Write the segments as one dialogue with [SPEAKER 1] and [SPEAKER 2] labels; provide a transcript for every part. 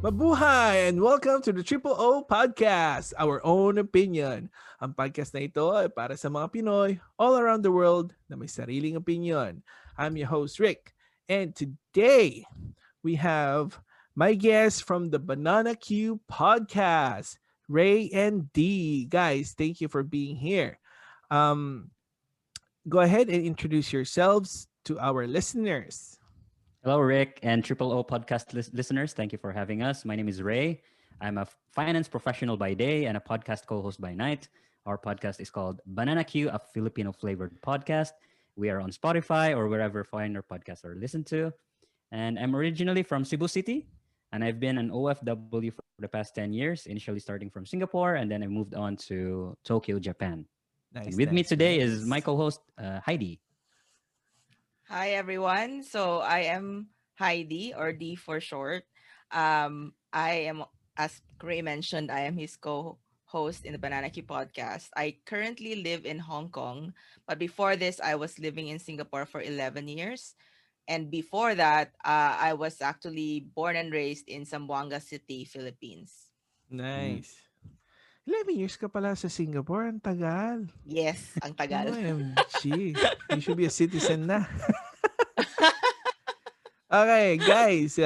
[SPEAKER 1] Mabuhay and welcome to the Triple O Podcast, Our Own Opinion. Ang podcast na ito ay para sa mga Pinoy all around the world na may sariling opinion. I'm your host, Rick. And today, we have my guests from the Banana Q Podcast, Ray and D. Guys, thank you for being here. Um, Go ahead and introduce yourselves to our listeners.
[SPEAKER 2] Hello, Rick and Triple O podcast listeners. Thank you for having us. My name is Ray. I'm a finance professional by day and a podcast co-host by night. Our podcast is called Banana Q, a Filipino flavored podcast. We are on Spotify or wherever finer podcasts are listened to. And I'm originally from Cebu City, and I've been an OFW for the past 10 years, initially starting from Singapore, and then I moved on to Tokyo, Japan. And
[SPEAKER 1] Nice,
[SPEAKER 2] with me
[SPEAKER 1] nice,
[SPEAKER 2] today is my
[SPEAKER 1] nice.
[SPEAKER 2] co-host, Heidi.
[SPEAKER 3] Hi everyone. So I am Heidi or D for short. I am, as Gray mentioned, I am his co-host in the Banana Key podcast. I currently live in Hong Kong, but before this, I was living in Singapore for 11 years. And before that, I was actually born and raised in Zamboanga City, Philippines.
[SPEAKER 2] Mm.
[SPEAKER 1] Nice. 11 years ka pala sa Singapore. Ang tagal.
[SPEAKER 3] Yes, ang tagal.
[SPEAKER 1] OMG. You should be a citizen na. Okay, guys.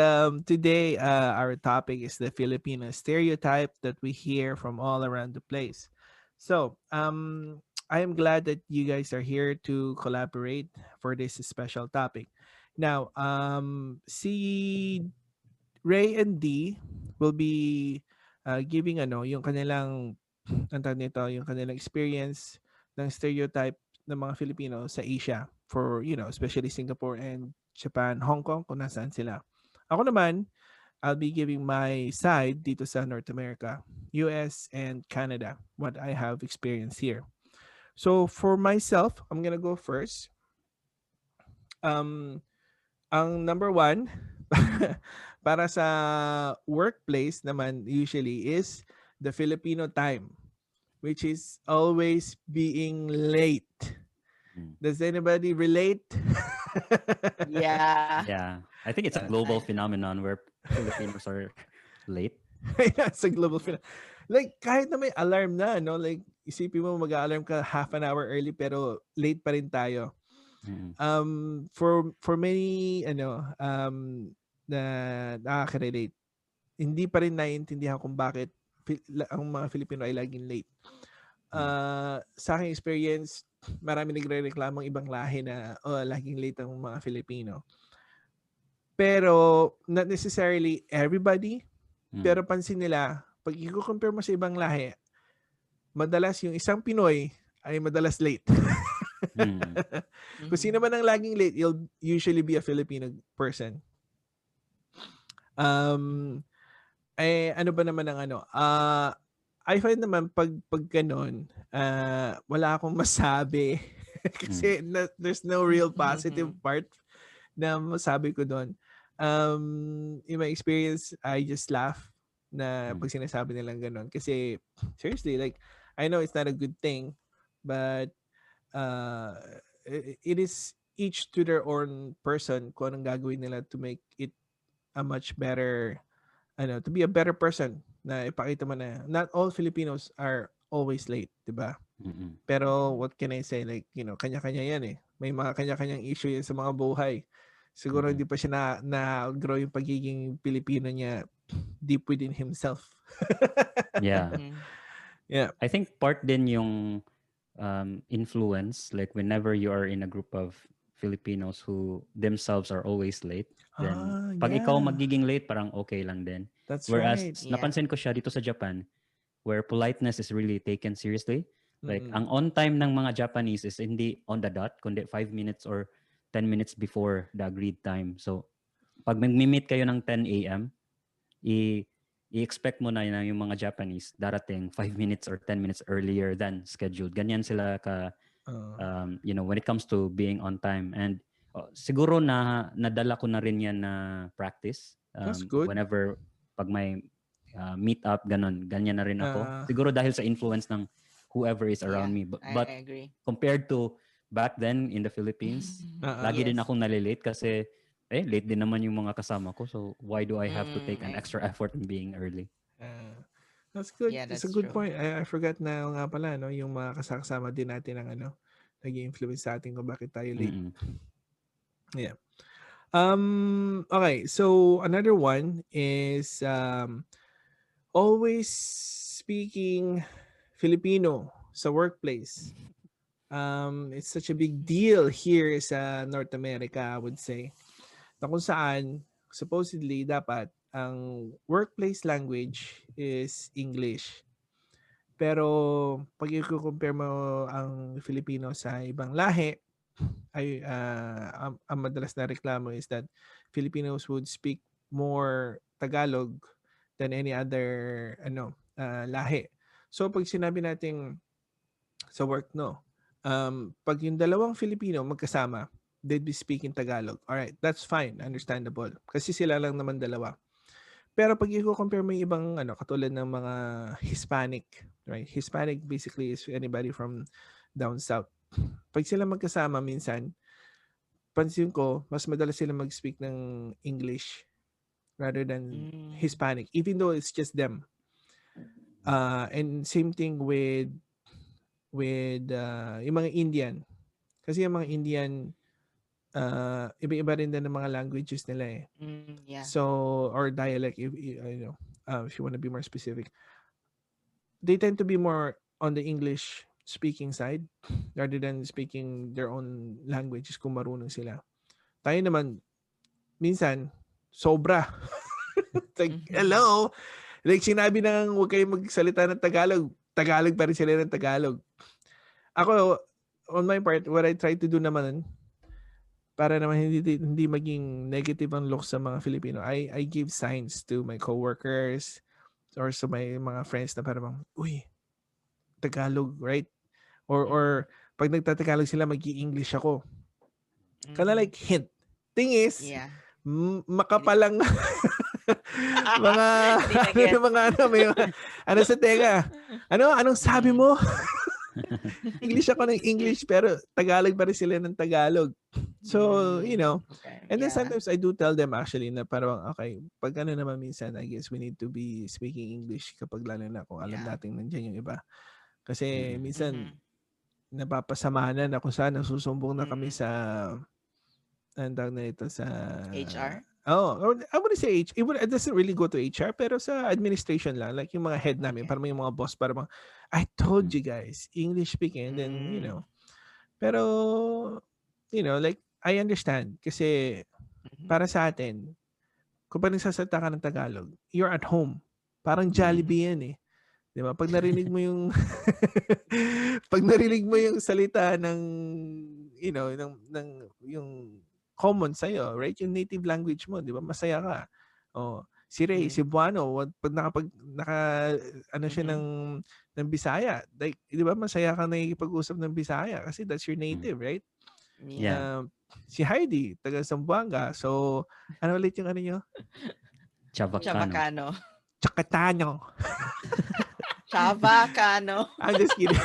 [SPEAKER 1] Today, our topic is the Filipino stereotype that we hear from all around the place. So, I am glad that you guys are here to collaborate for this special topic. Now, si Ray and D will be giving yung kanilang ang tawag nito, yung kanilang experience ng stereotype ng mga Filipino sa Asia for, especially Singapore and Japan, Hong Kong, kung nasaan sila. Ako naman, I'll be giving my side dito sa North America, US and Canada, what I have experienced here. So for myself, I'm gonna go first. Um, ang number one, para sa workplace naman usually is the Filipino time, which is always being late.
[SPEAKER 2] Mm.
[SPEAKER 1] Does anybody relate?
[SPEAKER 3] Yeah.
[SPEAKER 2] Yeah, I think it's a
[SPEAKER 1] Uh,
[SPEAKER 2] global phenomenon where Filipinos are late.
[SPEAKER 1] Sa global like kahit na may alarm na, no? Like isipin mo mag-alarm ka half an hour early pero late pa rin tayo.
[SPEAKER 2] Mm.
[SPEAKER 1] For many na nakaka-relate, hindi pa rin naiintindihan kung bakit ang mga Filipino ay laging late. Sa aking experience, marami nagrereklamong ibang lahi na laging late ang mga Filipino. Pero not necessarily everybody, pero pansin nila, pag i-compare mo sa ibang lahi, madalas yung isang Pinoy ay madalas late.
[SPEAKER 2] Mm.
[SPEAKER 1] Kung sino man ang laging late, you'll usually be a Filipino person. Ano ba naman ang ano? I find naman pag ganun, wala akong masabi kasi there's no real positive part na masabi ko doon. In my experience, I just laugh na pag sinasabi nilang ganun. Kasi seriously, like, I know it's not a good thing, but it is each to their own person kung anong gagawin nila to make it a much better, to be a better person, na ipakita mo na not all Filipinos are always late, di ba?
[SPEAKER 2] Mm.
[SPEAKER 1] Pero what can I say, like, kanya-kanya yan eh. May mga kanya-kanyang issue yan sa mga buhay. Siguro hindi pa siya na-grow yung pagiging Pilipino niya deep within himself.
[SPEAKER 2] Yeah.
[SPEAKER 1] Yeah.
[SPEAKER 2] I think part din yung influence, like whenever you are in a group of Filipinos who themselves are always late, then pag ikaw magiging late, parang okay lang din.
[SPEAKER 1] That's
[SPEAKER 2] Whereas
[SPEAKER 1] right.
[SPEAKER 2] napansin ko siya dito sa Japan, where politeness is really taken seriously. Like ang on time ng mga Japanese is hindi on the dot, kundi 5 minutes or 10 minutes before the agreed time. So pag mag-meet kayo ng 10 a.m., i-expect mo na yung mga Japanese darating 5 minutes or 10 minutes earlier than scheduled. Ganyan sila ka, when it comes to being on time. And siguro na nadala ko na rin yan na practice.
[SPEAKER 1] That's good.
[SPEAKER 2] Whenever pag may meet up, ganyan na rin ako. Siguro dahil sa influence ng whoever is around me. But
[SPEAKER 3] I agree.
[SPEAKER 2] compared to back then in the Philippines, lagi din akong nalilate kasi late din naman yung mga kasama ko. So, why do I have to take an
[SPEAKER 3] I
[SPEAKER 2] extra
[SPEAKER 3] see.
[SPEAKER 2] effort in being early?
[SPEAKER 1] Ah, that's good.
[SPEAKER 3] Yeah,
[SPEAKER 1] It's a
[SPEAKER 3] that's
[SPEAKER 1] good
[SPEAKER 3] true.
[SPEAKER 1] point. I forgot na nga pala, no, yung mga kasama din natin ang nag-influence sa atin kung bakit tayo late.
[SPEAKER 2] Mm-mm.
[SPEAKER 1] Yeah. Okay, so another one is always speaking Filipino sa workplace. It's such a big deal here sa North America, I would say. Na kung saan, supposedly, dapat ang workplace language is English. Pero pag i-compare mo ang Filipino sa ibang lahi, ay ang madalas na reklamo is that Filipinos would speak more Tagalog than any other lahi. So pag sinabi nating sa work, no, pag yung dalawang Filipino magkasama, they'd be speaking Tagalog. All right, that's fine, understandable. Kasi sila lang naman dalawa. Pero pag i-compare mo yung ibang katulad ng mga Hispanic, right? Hispanic basically is anybody from down south. Pag sila magkasama minsan, pansin ko, mas madalas sila mag-speak ng English rather than
[SPEAKER 3] Mm.
[SPEAKER 1] Hispanic, even though it's just them. And same thing with yung mga Indian. Kasi yung mga Indian, iba-iba rin din ng mga languages nila eh.
[SPEAKER 3] Yeah.
[SPEAKER 1] So, or dialect, if you want to be more specific. They tend to be more on the English speaking side rather than speaking their own languages kung marunong sila. Tayo naman, minsan, sobra. Like, hello? Like, sinabi nang huwag kayong magsalita ng Tagalog. Tagalog pa rin sila ng Tagalog. Ako, on my part, what I try to do naman, para naman hindi maging negative ang look sa mga Filipino, I give signs to my coworkers or sa my mga friends na parang, uy, Tagalog, right? Or pag nagtatagalog sila, mag-i-English ako. Kinda like hint. Thing is,
[SPEAKER 3] Yeah.
[SPEAKER 1] makapalang mga
[SPEAKER 3] Hindi na gets.
[SPEAKER 1] may sa tenga. Anong sabi mo? English ako ng English pero Tagalog pa rin sila ng Tagalog. So,
[SPEAKER 3] Okay.
[SPEAKER 1] and then
[SPEAKER 3] Yeah.
[SPEAKER 1] sometimes I do tell them actually na parang, okay, pag naman minsan, I guess we need to be speaking English kapag lalo na kung alam
[SPEAKER 3] Yeah.
[SPEAKER 1] natin nandiyan yung iba. Kasi
[SPEAKER 2] Mm-mm.
[SPEAKER 1] minsan, napapasamahan na kung saan nasusumbong na kami
[SPEAKER 3] Mm.
[SPEAKER 1] sa ang tawag na ito sa
[SPEAKER 3] HR?
[SPEAKER 1] I wouldn't say it doesn't really go to HR pero sa administration lang, like yung mga head namin,
[SPEAKER 3] Okay.
[SPEAKER 1] parang yung mga boss, parang I told you guys English speaking, and then pero like I understand kasi para sa atin kung pa nagsasalita ka ng Tagalog, you're at home, parang Jollibee yan eh. 'Di ba? Pag narinig mo yung pag narinig mo yung salita ng ng yung common sa right? Yung native language mo, 'di ba? Masaya ka. Oh, si Ray, si Buano, pag siya ng Bisaya, like, 'di ba? Masaya ka nakikipag-usap ng Bisaya kasi that's your native, right?
[SPEAKER 2] Yeah.
[SPEAKER 1] Si Heidi, taga Zamboanga. So, ano ulit yung niyo?
[SPEAKER 2] Chavacano.
[SPEAKER 3] Chavacano.
[SPEAKER 1] Chacatano.
[SPEAKER 3] Chavacano.
[SPEAKER 1] I'm just kidding.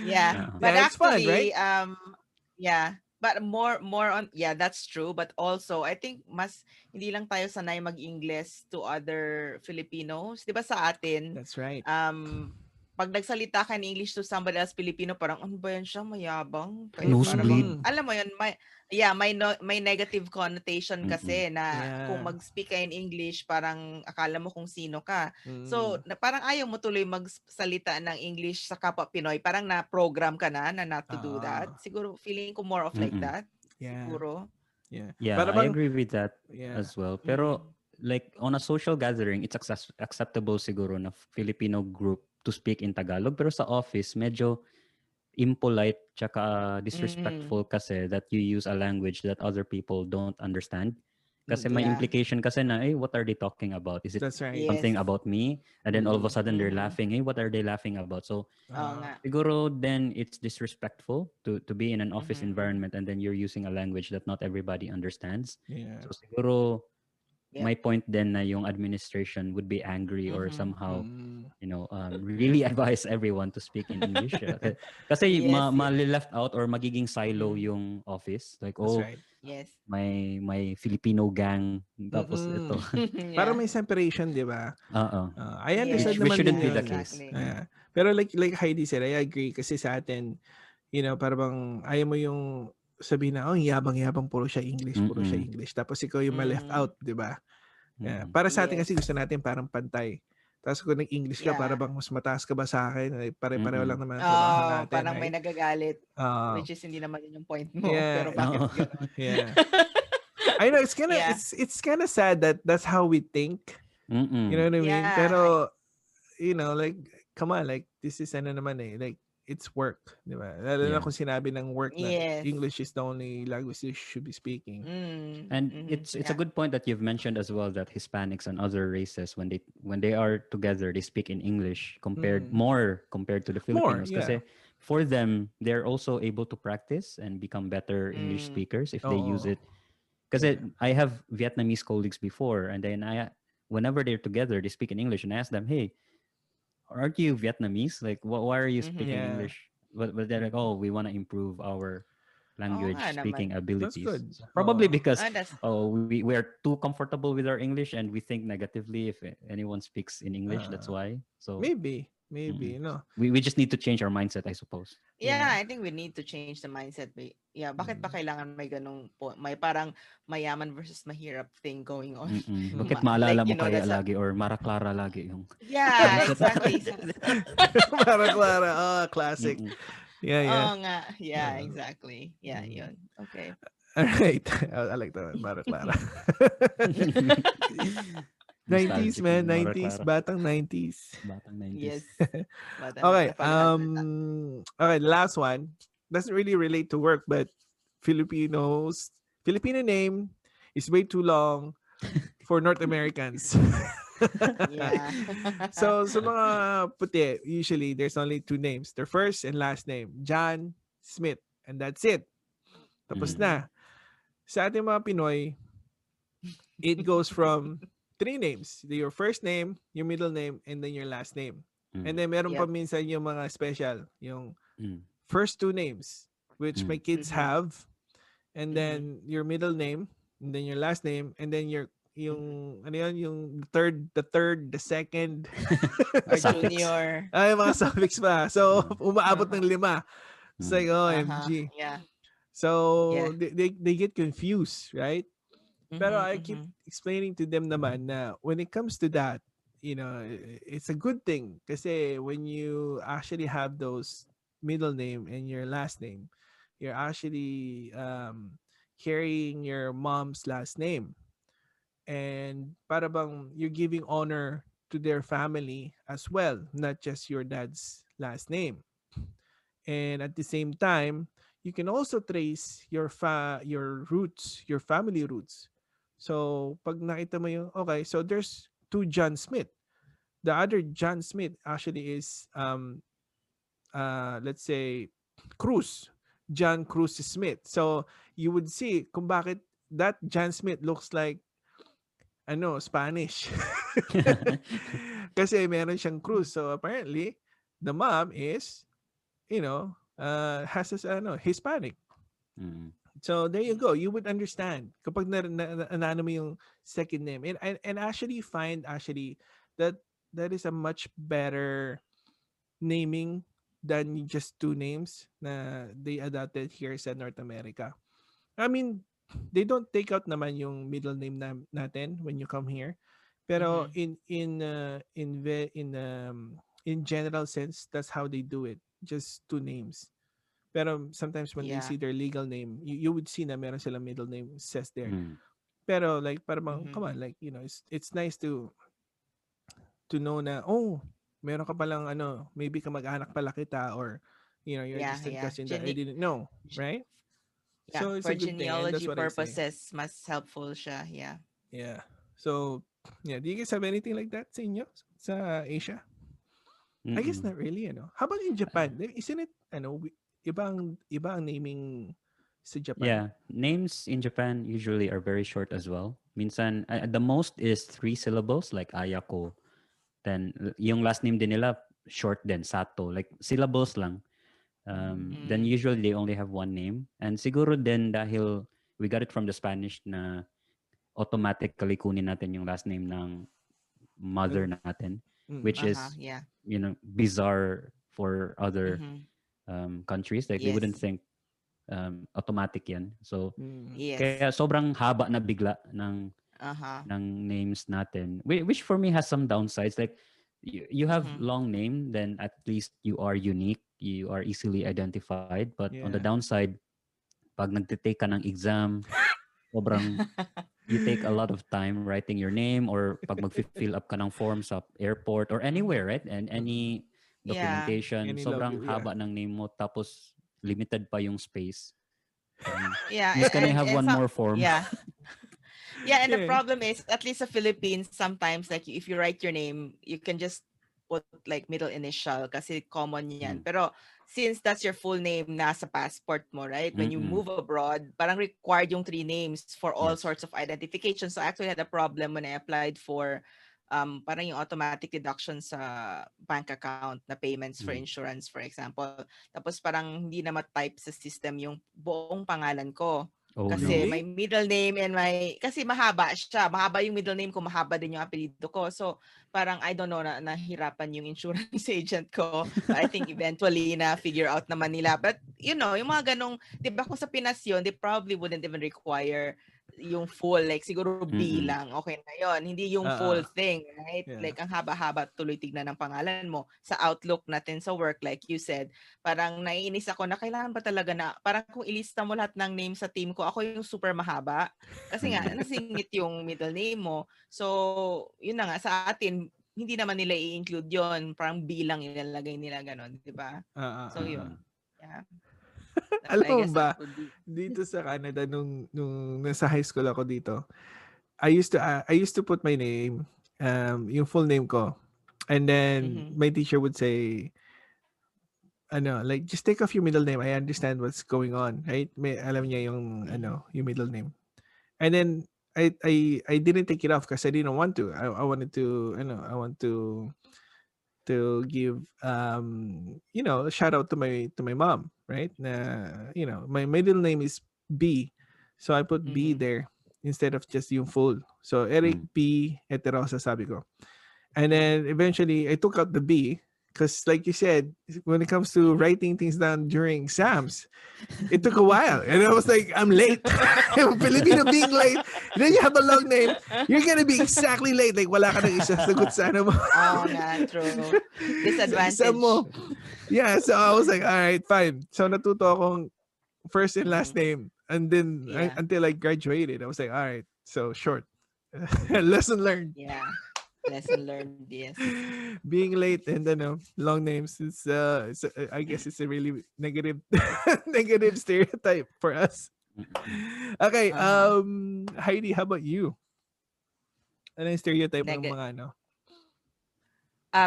[SPEAKER 3] Yeah. But
[SPEAKER 1] Yeah, it's fun,
[SPEAKER 3] actually,
[SPEAKER 1] right?
[SPEAKER 3] yeah. But more on, yeah, that's true. But also, I think hindi lang tayo sanay mag-English to other Filipinos. 'Di ba sa atin,
[SPEAKER 1] That's right.
[SPEAKER 3] pag nagsalita ka in English to somebody else Filipino, parang ano ba yan siya, mayabang.
[SPEAKER 2] Nosebleed.
[SPEAKER 3] Alam mo yun, may negative connotation kasi na kung mag-speak ka in English, parang akala mo kung sino ka. So, parang ayaw mo tuloy magsalita ng English sa kapwa Pinoy. Parang na-program ka na not to do that. Siguro, feeling ko more of like that.
[SPEAKER 1] Yeah.
[SPEAKER 3] Siguro.
[SPEAKER 1] Yeah.
[SPEAKER 2] Yeah, I agree with that as well. Pero like on a social gathering, it's acceptable siguro na Filipino group to speak in Tagalog. Pero sa office, medyo impolite tsaka disrespectful kasi that you use a language that other people don't understand. Kasi may implication kasi na, what are they talking about? Is it something about me? And then all of a sudden they're laughing. What are they laughing about? So siguro then it's disrespectful to be in an office environment and then you're using a language that not everybody understands.
[SPEAKER 1] Yeah.
[SPEAKER 2] So siguro my point then na yung administration would be angry or somehow really advise everyone to speak in English. Kasi left out or magiging silo yung office. Like,
[SPEAKER 3] Yes.
[SPEAKER 2] my Filipino gang. Tapos ito.
[SPEAKER 1] Mm. Parang
[SPEAKER 3] Yeah.
[SPEAKER 1] may separation, 'di ba?
[SPEAKER 2] Oo.
[SPEAKER 1] I understand
[SPEAKER 3] Yes.
[SPEAKER 2] Which
[SPEAKER 1] naman din
[SPEAKER 2] shouldn't be the
[SPEAKER 1] 'yun.
[SPEAKER 2] case.
[SPEAKER 3] Exactly.
[SPEAKER 2] Mm.
[SPEAKER 1] Pero like Heidi said, I agree kasi sa atin, parang ayaw mo yung sabihin na, oh, yabang-yabang, puro siya
[SPEAKER 2] Mm-mm.
[SPEAKER 1] English. Tapos ikaw yung ma-left
[SPEAKER 3] Mm.
[SPEAKER 1] out, 'di ba?
[SPEAKER 2] Mm-mm.
[SPEAKER 1] Para sa atin kasi
[SPEAKER 3] Yes.
[SPEAKER 1] gusto natin parang pantay. Tapos kung nag-English ka, para
[SPEAKER 3] Yeah.
[SPEAKER 1] bang mas mataas ka ba sa akin? Ay, pare-pareho lang
[SPEAKER 2] Mm-mm.
[SPEAKER 1] naman ang trabaho
[SPEAKER 3] Oh,
[SPEAKER 1] natin,
[SPEAKER 3] parang may
[SPEAKER 1] right?
[SPEAKER 3] nagagalit,
[SPEAKER 1] Uh,
[SPEAKER 3] which is hindi naman yun yung point mo.
[SPEAKER 1] yeah,
[SPEAKER 3] Pero bakit
[SPEAKER 2] Oo.
[SPEAKER 3] ganon?
[SPEAKER 1] yeah. I know
[SPEAKER 3] Yeah.
[SPEAKER 1] it's kind of sad that that's how we think. You know
[SPEAKER 2] Mm-mm.
[SPEAKER 1] what I mean?
[SPEAKER 3] Yeah.
[SPEAKER 1] Pero like, come on, like, this is ano naman like, it's work, di ba? Lalo na
[SPEAKER 2] Yeah.
[SPEAKER 1] kung sinabi ng work na
[SPEAKER 3] Yes.
[SPEAKER 1] English is the only language you should be speaking.
[SPEAKER 3] Mm.
[SPEAKER 2] And
[SPEAKER 3] Mm-hmm.
[SPEAKER 2] it's a
[SPEAKER 3] Yeah.
[SPEAKER 2] good point that you've mentioned as well that Hispanics and other races when they are together they speak in English
[SPEAKER 1] Mm.
[SPEAKER 2] compared to the
[SPEAKER 1] More,
[SPEAKER 2] Filipinos
[SPEAKER 1] yeah.
[SPEAKER 2] kasi for them they're also able to practice and become better English
[SPEAKER 3] Mm.
[SPEAKER 2] speakers if they use
[SPEAKER 1] Oo.
[SPEAKER 2] it. Because
[SPEAKER 1] Yeah.
[SPEAKER 2] I have Vietnamese colleagues before, and then whenever they're together, they speak in English, and I ask them, "Hey, aren't you Vietnamese? Like, why are you
[SPEAKER 3] Mm-hmm.
[SPEAKER 2] speaking
[SPEAKER 1] Yeah.
[SPEAKER 2] English?" But they're like, "Oh, we want to improve our
[SPEAKER 3] Oo nga
[SPEAKER 2] language speaking
[SPEAKER 3] naman.
[SPEAKER 1] That's
[SPEAKER 2] abilities."
[SPEAKER 1] good.
[SPEAKER 2] So probably
[SPEAKER 1] Oo.
[SPEAKER 2] because
[SPEAKER 3] That's
[SPEAKER 2] we're too comfortable with our English and we think negatively if anyone speaks in English. That's
[SPEAKER 1] Uh,
[SPEAKER 2] why. So
[SPEAKER 1] maybe,
[SPEAKER 2] mm-mm.
[SPEAKER 1] no.
[SPEAKER 2] We just need to change our mindset, I suppose.
[SPEAKER 3] yeah,
[SPEAKER 1] Yeah.
[SPEAKER 3] I think we need to change the mindset. Yeah, bakit ba
[SPEAKER 1] Mm.
[SPEAKER 3] kailangan may ganong may parang mayaman versus mahirap thing going on?
[SPEAKER 2] Mm-mm. Bakit
[SPEAKER 1] Mm.
[SPEAKER 2] maalala
[SPEAKER 3] Like,
[SPEAKER 2] mo kaya
[SPEAKER 3] that's a
[SPEAKER 2] lagi or Mara Clara lagi yung
[SPEAKER 3] yeah,
[SPEAKER 2] mindset
[SPEAKER 3] exactly.
[SPEAKER 2] natin?
[SPEAKER 3] So,
[SPEAKER 1] Para Clara, classic.
[SPEAKER 2] Mm-mm.
[SPEAKER 1] Yeah, yeah.
[SPEAKER 3] oh nga, yeah,
[SPEAKER 1] Uh,
[SPEAKER 3] exactly. Yeah,
[SPEAKER 1] mm.
[SPEAKER 3] yun. Okay.
[SPEAKER 1] All right. I like that one, Para Clara. 90s,
[SPEAKER 2] Nostalgic
[SPEAKER 1] man.
[SPEAKER 2] yung Mara
[SPEAKER 1] 90s.
[SPEAKER 2] Clara.
[SPEAKER 1] Batang 90s.
[SPEAKER 2] Batang 90s.
[SPEAKER 3] Yes. Bata na,
[SPEAKER 1] Okay.
[SPEAKER 3] napag-alala.
[SPEAKER 1] Okay, last one. Doesn't really relate to work, but Filipino name is way too long for North Americans.
[SPEAKER 3] Yeah.
[SPEAKER 1] So sa mga puti, usually there's only two names. Their first and last name. John Smith. And that's it. Tapos
[SPEAKER 2] Mm.
[SPEAKER 3] Mhm.
[SPEAKER 1] na. Sa ating mga Pinoy, it goes from three names. Your first name, your middle name, and then your last name. And
[SPEAKER 2] Mm.
[SPEAKER 1] then meron pa
[SPEAKER 3] Yep.
[SPEAKER 1] minsan yung mga special, yung
[SPEAKER 2] Mm.
[SPEAKER 1] first two names, which my
[SPEAKER 2] Mm.
[SPEAKER 1] kids
[SPEAKER 3] Mhm.
[SPEAKER 1] have, and
[SPEAKER 3] Mhm.
[SPEAKER 1] then your middle name, and then your last name, and then
[SPEAKER 3] Mhm.
[SPEAKER 1] ano yun, yung third, the second.
[SPEAKER 2] The
[SPEAKER 3] Or
[SPEAKER 2] suffix.
[SPEAKER 3] junior.
[SPEAKER 1] Ay, mga suffix pa. So,
[SPEAKER 2] Mm.
[SPEAKER 1] umaabot ng
[SPEAKER 3] Uh-huh.
[SPEAKER 1] 5. It's like,
[SPEAKER 2] Mm.
[SPEAKER 3] Uh-huh.
[SPEAKER 1] OMG.
[SPEAKER 3] Yeah.
[SPEAKER 1] So,
[SPEAKER 3] Yeah.
[SPEAKER 1] they get confused, right? Pero
[SPEAKER 3] Mhm.
[SPEAKER 1] I keep
[SPEAKER 3] Mhm.
[SPEAKER 1] explaining to them naman na when it comes to that, it's a good thing kasi when you actually have those middle name and your last name, you're actually carrying your mom's last name. And para bang you're giving honor to their family as well, not just your dad's last name. And at the same time, you can also trace your roots, your family roots. So pag nakita mo yung, okay, so there's two John Smith. The other John Smith actually is let's say Cruz, John Cruz Smith. So you would see kung bakit that John Smith looks like Spanish. Kasi meron siyang Cruz. So apparently the mom is, has Hispanic.
[SPEAKER 2] Mm.
[SPEAKER 1] So there you go. You would understand kapag naano mo yung second name. And actually find that that is a much better naming than just two names na they adopted here sa North America. I mean, they don't take out naman yung middle name natin when you come here. Pero
[SPEAKER 3] Mhm.
[SPEAKER 1] in general sense, that's how they do it. Just two names. Pero sometimes when they
[SPEAKER 3] Yeah.
[SPEAKER 1] see their legal name, you would see na meron silang middle name says there.
[SPEAKER 2] Mm.
[SPEAKER 1] Pero like parang
[SPEAKER 3] Mhm.
[SPEAKER 1] come on, like it's nice to know na meron ka palang maybe kamag-anak pala kita, or you're a
[SPEAKER 3] Yeah,
[SPEAKER 1] distant
[SPEAKER 3] yeah.
[SPEAKER 1] cousin that I didn't know, right?
[SPEAKER 3] Yeah,
[SPEAKER 1] So it's
[SPEAKER 3] for
[SPEAKER 1] a good thing, and that's
[SPEAKER 3] genealogy
[SPEAKER 1] what I say.
[SPEAKER 3] purposes, mas helpful siya. Yeah.
[SPEAKER 1] Yeah. So yeah, do you guys have anything like that sa inyo sa Asia? I guess
[SPEAKER 2] Mm-mm.
[SPEAKER 1] not really, How about in Japan? Isn't it iba ang naming sa Japan?
[SPEAKER 2] Yeah, names in Japan usually are very short as well. Minsan, the most is 3 syllables like Ayako. Then, yung last name din nila, short din, Sato. Like, syllables lang. Then
[SPEAKER 3] Mm.
[SPEAKER 2] usually they only have one name. And siguro din dahil we got it from the Spanish na automatically kunin natin yung last name ng mother
[SPEAKER 1] Ano?
[SPEAKER 2] natin, which
[SPEAKER 1] Mm.
[SPEAKER 3] Uh-huh.
[SPEAKER 2] is,
[SPEAKER 3] Yeah.
[SPEAKER 2] bizarre for other
[SPEAKER 3] Mm-hmm.
[SPEAKER 2] countries. Like they wouldn't
[SPEAKER 3] Yes.
[SPEAKER 2] think automatic yan. So
[SPEAKER 1] Mm.
[SPEAKER 2] kaya
[SPEAKER 3] Yes.
[SPEAKER 2] sobrang haba na bigla
[SPEAKER 3] Uh-huh.
[SPEAKER 2] ng names natin, which for me has some downsides. Like you have
[SPEAKER 3] Mm-hmm.
[SPEAKER 2] long name, then at least you are unique, you are easily identified. But on the
[SPEAKER 1] Yeah.
[SPEAKER 2] downside, pag nagtitake ka ng exam, sobrang you take a lot of time writing your name, or pag mag-fill up ka ng form sa airport or anywhere,
[SPEAKER 3] Mm-hmm.
[SPEAKER 2] right? And
[SPEAKER 1] Mm.
[SPEAKER 2] any
[SPEAKER 3] Yeah.
[SPEAKER 2] documentation,
[SPEAKER 1] Any log,
[SPEAKER 2] sobrang
[SPEAKER 1] yeah.
[SPEAKER 2] haba ng name mo, tapos limited pa yung space. Parang,
[SPEAKER 3] Yeah.
[SPEAKER 2] Miss, can I have
[SPEAKER 3] And
[SPEAKER 2] one
[SPEAKER 3] so
[SPEAKER 2] more form?
[SPEAKER 3] yeah. Yeah, and the
[SPEAKER 1] Yeah.
[SPEAKER 3] problem is, at least the Philippines, sometimes like if you write your name, you can just put like middle initial kasi common yan.
[SPEAKER 2] Mm,
[SPEAKER 3] Pero since that's your full name nasa passport mo, right? When you
[SPEAKER 2] mm-mm.
[SPEAKER 3] move abroad, parang required yung three names for all
[SPEAKER 2] Yes.
[SPEAKER 3] sorts of identification. So I actually had a problem when I applied for parang yung automatic deduction sa bank account na payments for
[SPEAKER 2] Mm.
[SPEAKER 3] insurance, for example. Tapos parang hindi na ma-type sa system yung buong pangalan ko.
[SPEAKER 2] Oh
[SPEAKER 3] Kasi
[SPEAKER 2] no.
[SPEAKER 3] my
[SPEAKER 1] Really?
[SPEAKER 3] middle name and my, kasi mahaba siya. Mahaba yung middle name ko, mahaba din yung apelyido ko. So, parang I don't know, nahirapan yung insurance agent ko. But I think eventually na figure out naman nila. But, yung mga ganong, di ba kung sa Pinas yun, they probably wouldn't even require yung full, like siguro B
[SPEAKER 2] Mm-mm.
[SPEAKER 3] lang, okay na yon. Hindi yung full
[SPEAKER 1] Uh-uh.
[SPEAKER 3] thing, right?
[SPEAKER 1] Yeah.
[SPEAKER 3] Like ang haba-haba tuloy tignan ng pangalan mo. Sa outlook natin sa work, like you said, parang naiinis ako na kailangan ba talaga na, parang kung ilista mo lahat ng name sa team ko, ako yung super mahaba. Kasi nga,
[SPEAKER 2] Mm-mm.
[SPEAKER 3] nasingit yung middle name mo. So, yun na nga, sa atin, hindi naman nila i-include yon. Parang bilang ilalagay nila ganon, di ba? So,
[SPEAKER 1] Uh-uh.
[SPEAKER 2] Mm-mm.
[SPEAKER 3] yun. Yeah.
[SPEAKER 1] Alam
[SPEAKER 3] I
[SPEAKER 1] mo
[SPEAKER 3] guess that
[SPEAKER 1] ba,
[SPEAKER 3] would be.
[SPEAKER 1] dito sa Canada nung nasa high school ako dito, I used to put my name, yung full name ko. And then
[SPEAKER 3] Mm-hmm.
[SPEAKER 1] my teacher would say, like just take off your middle name. I understand what's going on, right? May alam niya yung
[SPEAKER 3] Mm-hmm.
[SPEAKER 1] yung middle name. And then I didn't take it off because I didn't want to. I wanted to, I want to give a shout out to my mom, right? Na my middle name is B. So I put B
[SPEAKER 3] Mm-hmm.
[SPEAKER 1] there instead of just yung full. So Eric
[SPEAKER 2] Mm.
[SPEAKER 1] B. Heterosa sabi ko. And
[SPEAKER 3] Mm-hmm.
[SPEAKER 1] then eventually I took out the B because like you said, when it comes to writing things down during exams, it took a while. And I was like, I'm late. Filipino being late. Then you have a long name. You're gonna be exactly late. Like wala ka nang isasagot sa ano mo.
[SPEAKER 3] Oo nga, true.
[SPEAKER 1] sa exam
[SPEAKER 3] Disadvantage.
[SPEAKER 1] mo. Yeah, so I was like, all right, fine. So natuto akong first and last
[SPEAKER 3] Mm-hmm.
[SPEAKER 1] name. And then
[SPEAKER 3] Yeah.
[SPEAKER 1] until I graduated, I was like, all right, so short. Lesson learned.
[SPEAKER 3] Yeah. Lesson learned, yes.
[SPEAKER 1] Being late and long names I guess it's a really negative negative stereotype for us.
[SPEAKER 2] Mm-mm.
[SPEAKER 1] Okay,
[SPEAKER 3] Uh-huh.
[SPEAKER 1] Heidi, how about you? Ano yung stereotype ng
[SPEAKER 3] Neg-
[SPEAKER 1] mga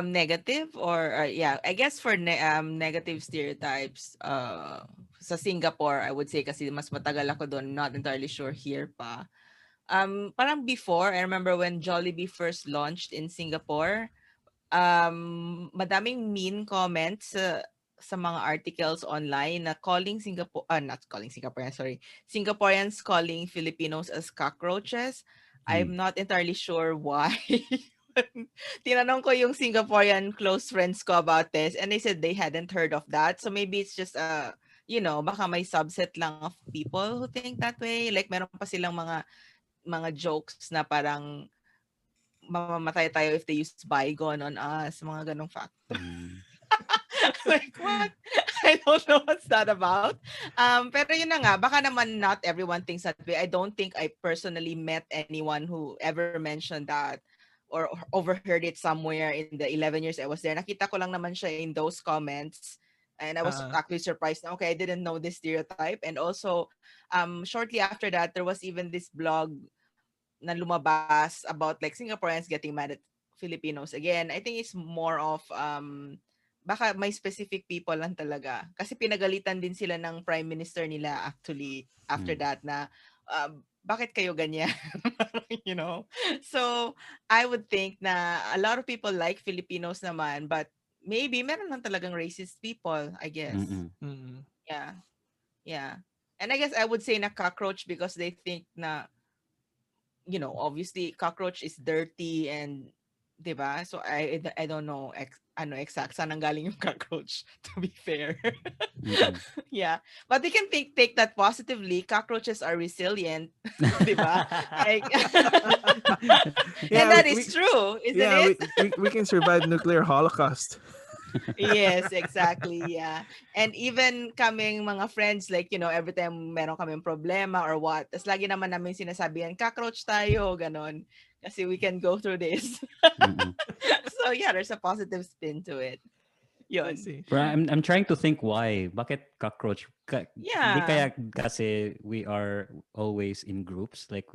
[SPEAKER 3] negative or yeah, I guess for negative stereotypes sa Singapore, I would say kasi mas matagal ako doon, not entirely sure here pa. Parang before, I remember when Jollibee first launched in Singapore, madaming mean comments sa mga articles online na calling Singapore, not calling Singaporeans, sorry, Singaporeans calling Filipinos as cockroaches.
[SPEAKER 2] Mm.
[SPEAKER 3] I'm not entirely sure why. Tinanong ko yung Singaporean close friends ko about this and they said they hadn't heard of that. So maybe it's just baka may subset lang of people who think that way. Like meron pa silang mga jokes na parang mamamatay tayo if they use bygone on us, mga ganong factor.
[SPEAKER 2] Mm.
[SPEAKER 3] Like, what? I don't know what's that about. Pero yun na nga, baka naman not everyone thinks that way. I don't think I personally met anyone who ever mentioned that or overheard it somewhere in the 11 years I was there. Nakita ko lang naman siya in those comments. And I was
[SPEAKER 1] uh
[SPEAKER 3] actually surprised na, okay, I didn't know this stereotype. And also, shortly after that, there was even this blog na lumabas about like Singaporeans getting mad at Filipinos. Again, I think it's more of baka may specific people lang talaga. Kasi pinagalitan din sila ng prime minister nila actually after
[SPEAKER 2] Mm.
[SPEAKER 3] that na bakit kayo ganyan? you know? So, I would think na a lot of people like Filipinos naman, but maybe meron lang talagang racist people, I guess.
[SPEAKER 2] Mm-mm.
[SPEAKER 1] mm
[SPEAKER 3] Yeah. Yeah. And I guess I would say na cockroach because they think na, obviously cockroach is dirty and 'di ba? So I don't know ano exact saan nanggaling yung cockroach to be fair.
[SPEAKER 2] Mm-mm.
[SPEAKER 3] Yeah. But they can take that positively. Cockroaches are resilient, 'di ba? Like and
[SPEAKER 1] Yeah,
[SPEAKER 3] that is true, isn't
[SPEAKER 1] yeah,
[SPEAKER 3] it?
[SPEAKER 1] we can survive nuclear holocaust.
[SPEAKER 3] Yes, exactly. Yeah. And even kaming mga friends, like, every time meron kaming problema or what, tas lagi naman namin sinasabihan, cockroach tayo, ganon. Kasi we can go through this.
[SPEAKER 2] Mm-mm.
[SPEAKER 3] So yeah, there's a positive spin to it.
[SPEAKER 1] I
[SPEAKER 3] Yun.
[SPEAKER 1] see.
[SPEAKER 2] Pero I'm trying to think why. Bakit cockroach? Di
[SPEAKER 3] Yeah,
[SPEAKER 2] kaya kasi we are always in groups. Like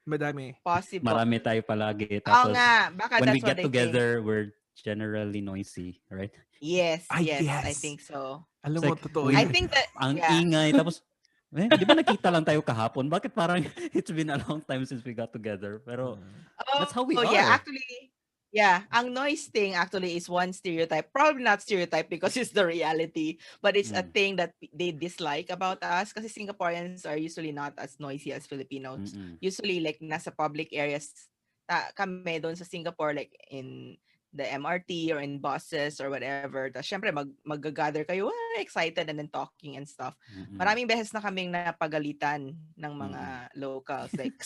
[SPEAKER 1] Madami.
[SPEAKER 3] possible.
[SPEAKER 2] marami tayo palagi.
[SPEAKER 3] Oo
[SPEAKER 2] Tapos
[SPEAKER 3] nga, baka
[SPEAKER 2] when we
[SPEAKER 3] that's what
[SPEAKER 2] get
[SPEAKER 3] I think.
[SPEAKER 2] together, we're generally noisy, right?
[SPEAKER 3] Yes,
[SPEAKER 1] Ah,
[SPEAKER 3] yes, I
[SPEAKER 1] yes.
[SPEAKER 3] think so.
[SPEAKER 1] Alam
[SPEAKER 2] It's
[SPEAKER 1] mo,
[SPEAKER 2] like
[SPEAKER 1] totoo
[SPEAKER 3] I
[SPEAKER 1] yun.
[SPEAKER 3] think that,
[SPEAKER 2] ang
[SPEAKER 3] yeah.
[SPEAKER 2] ingay. Tapos, di ba nakita lang tayo kahapon? Bakit parang it's been a long time since we got together? Pero that's how we
[SPEAKER 3] Oh yeah,
[SPEAKER 2] are.
[SPEAKER 3] actually, yeah, ang noise thing actually is one stereotype. Probably not stereotype because it's the reality, but it's a
[SPEAKER 2] Mm.
[SPEAKER 3] thing that they dislike about us. Kasi Singaporeans are usually not as noisy as Filipinos.
[SPEAKER 2] Mm-mm.
[SPEAKER 3] Usually, like nasa public areas, kami doon sa Singapore, like in the MRT or in buses or whatever. Tapos syempre mag-gather kayo, excited and then talking and stuff.
[SPEAKER 2] Mm-mm.
[SPEAKER 3] Maraming beses na kaming napagalitan ng
[SPEAKER 2] Mm-mm.
[SPEAKER 3] mga locals, like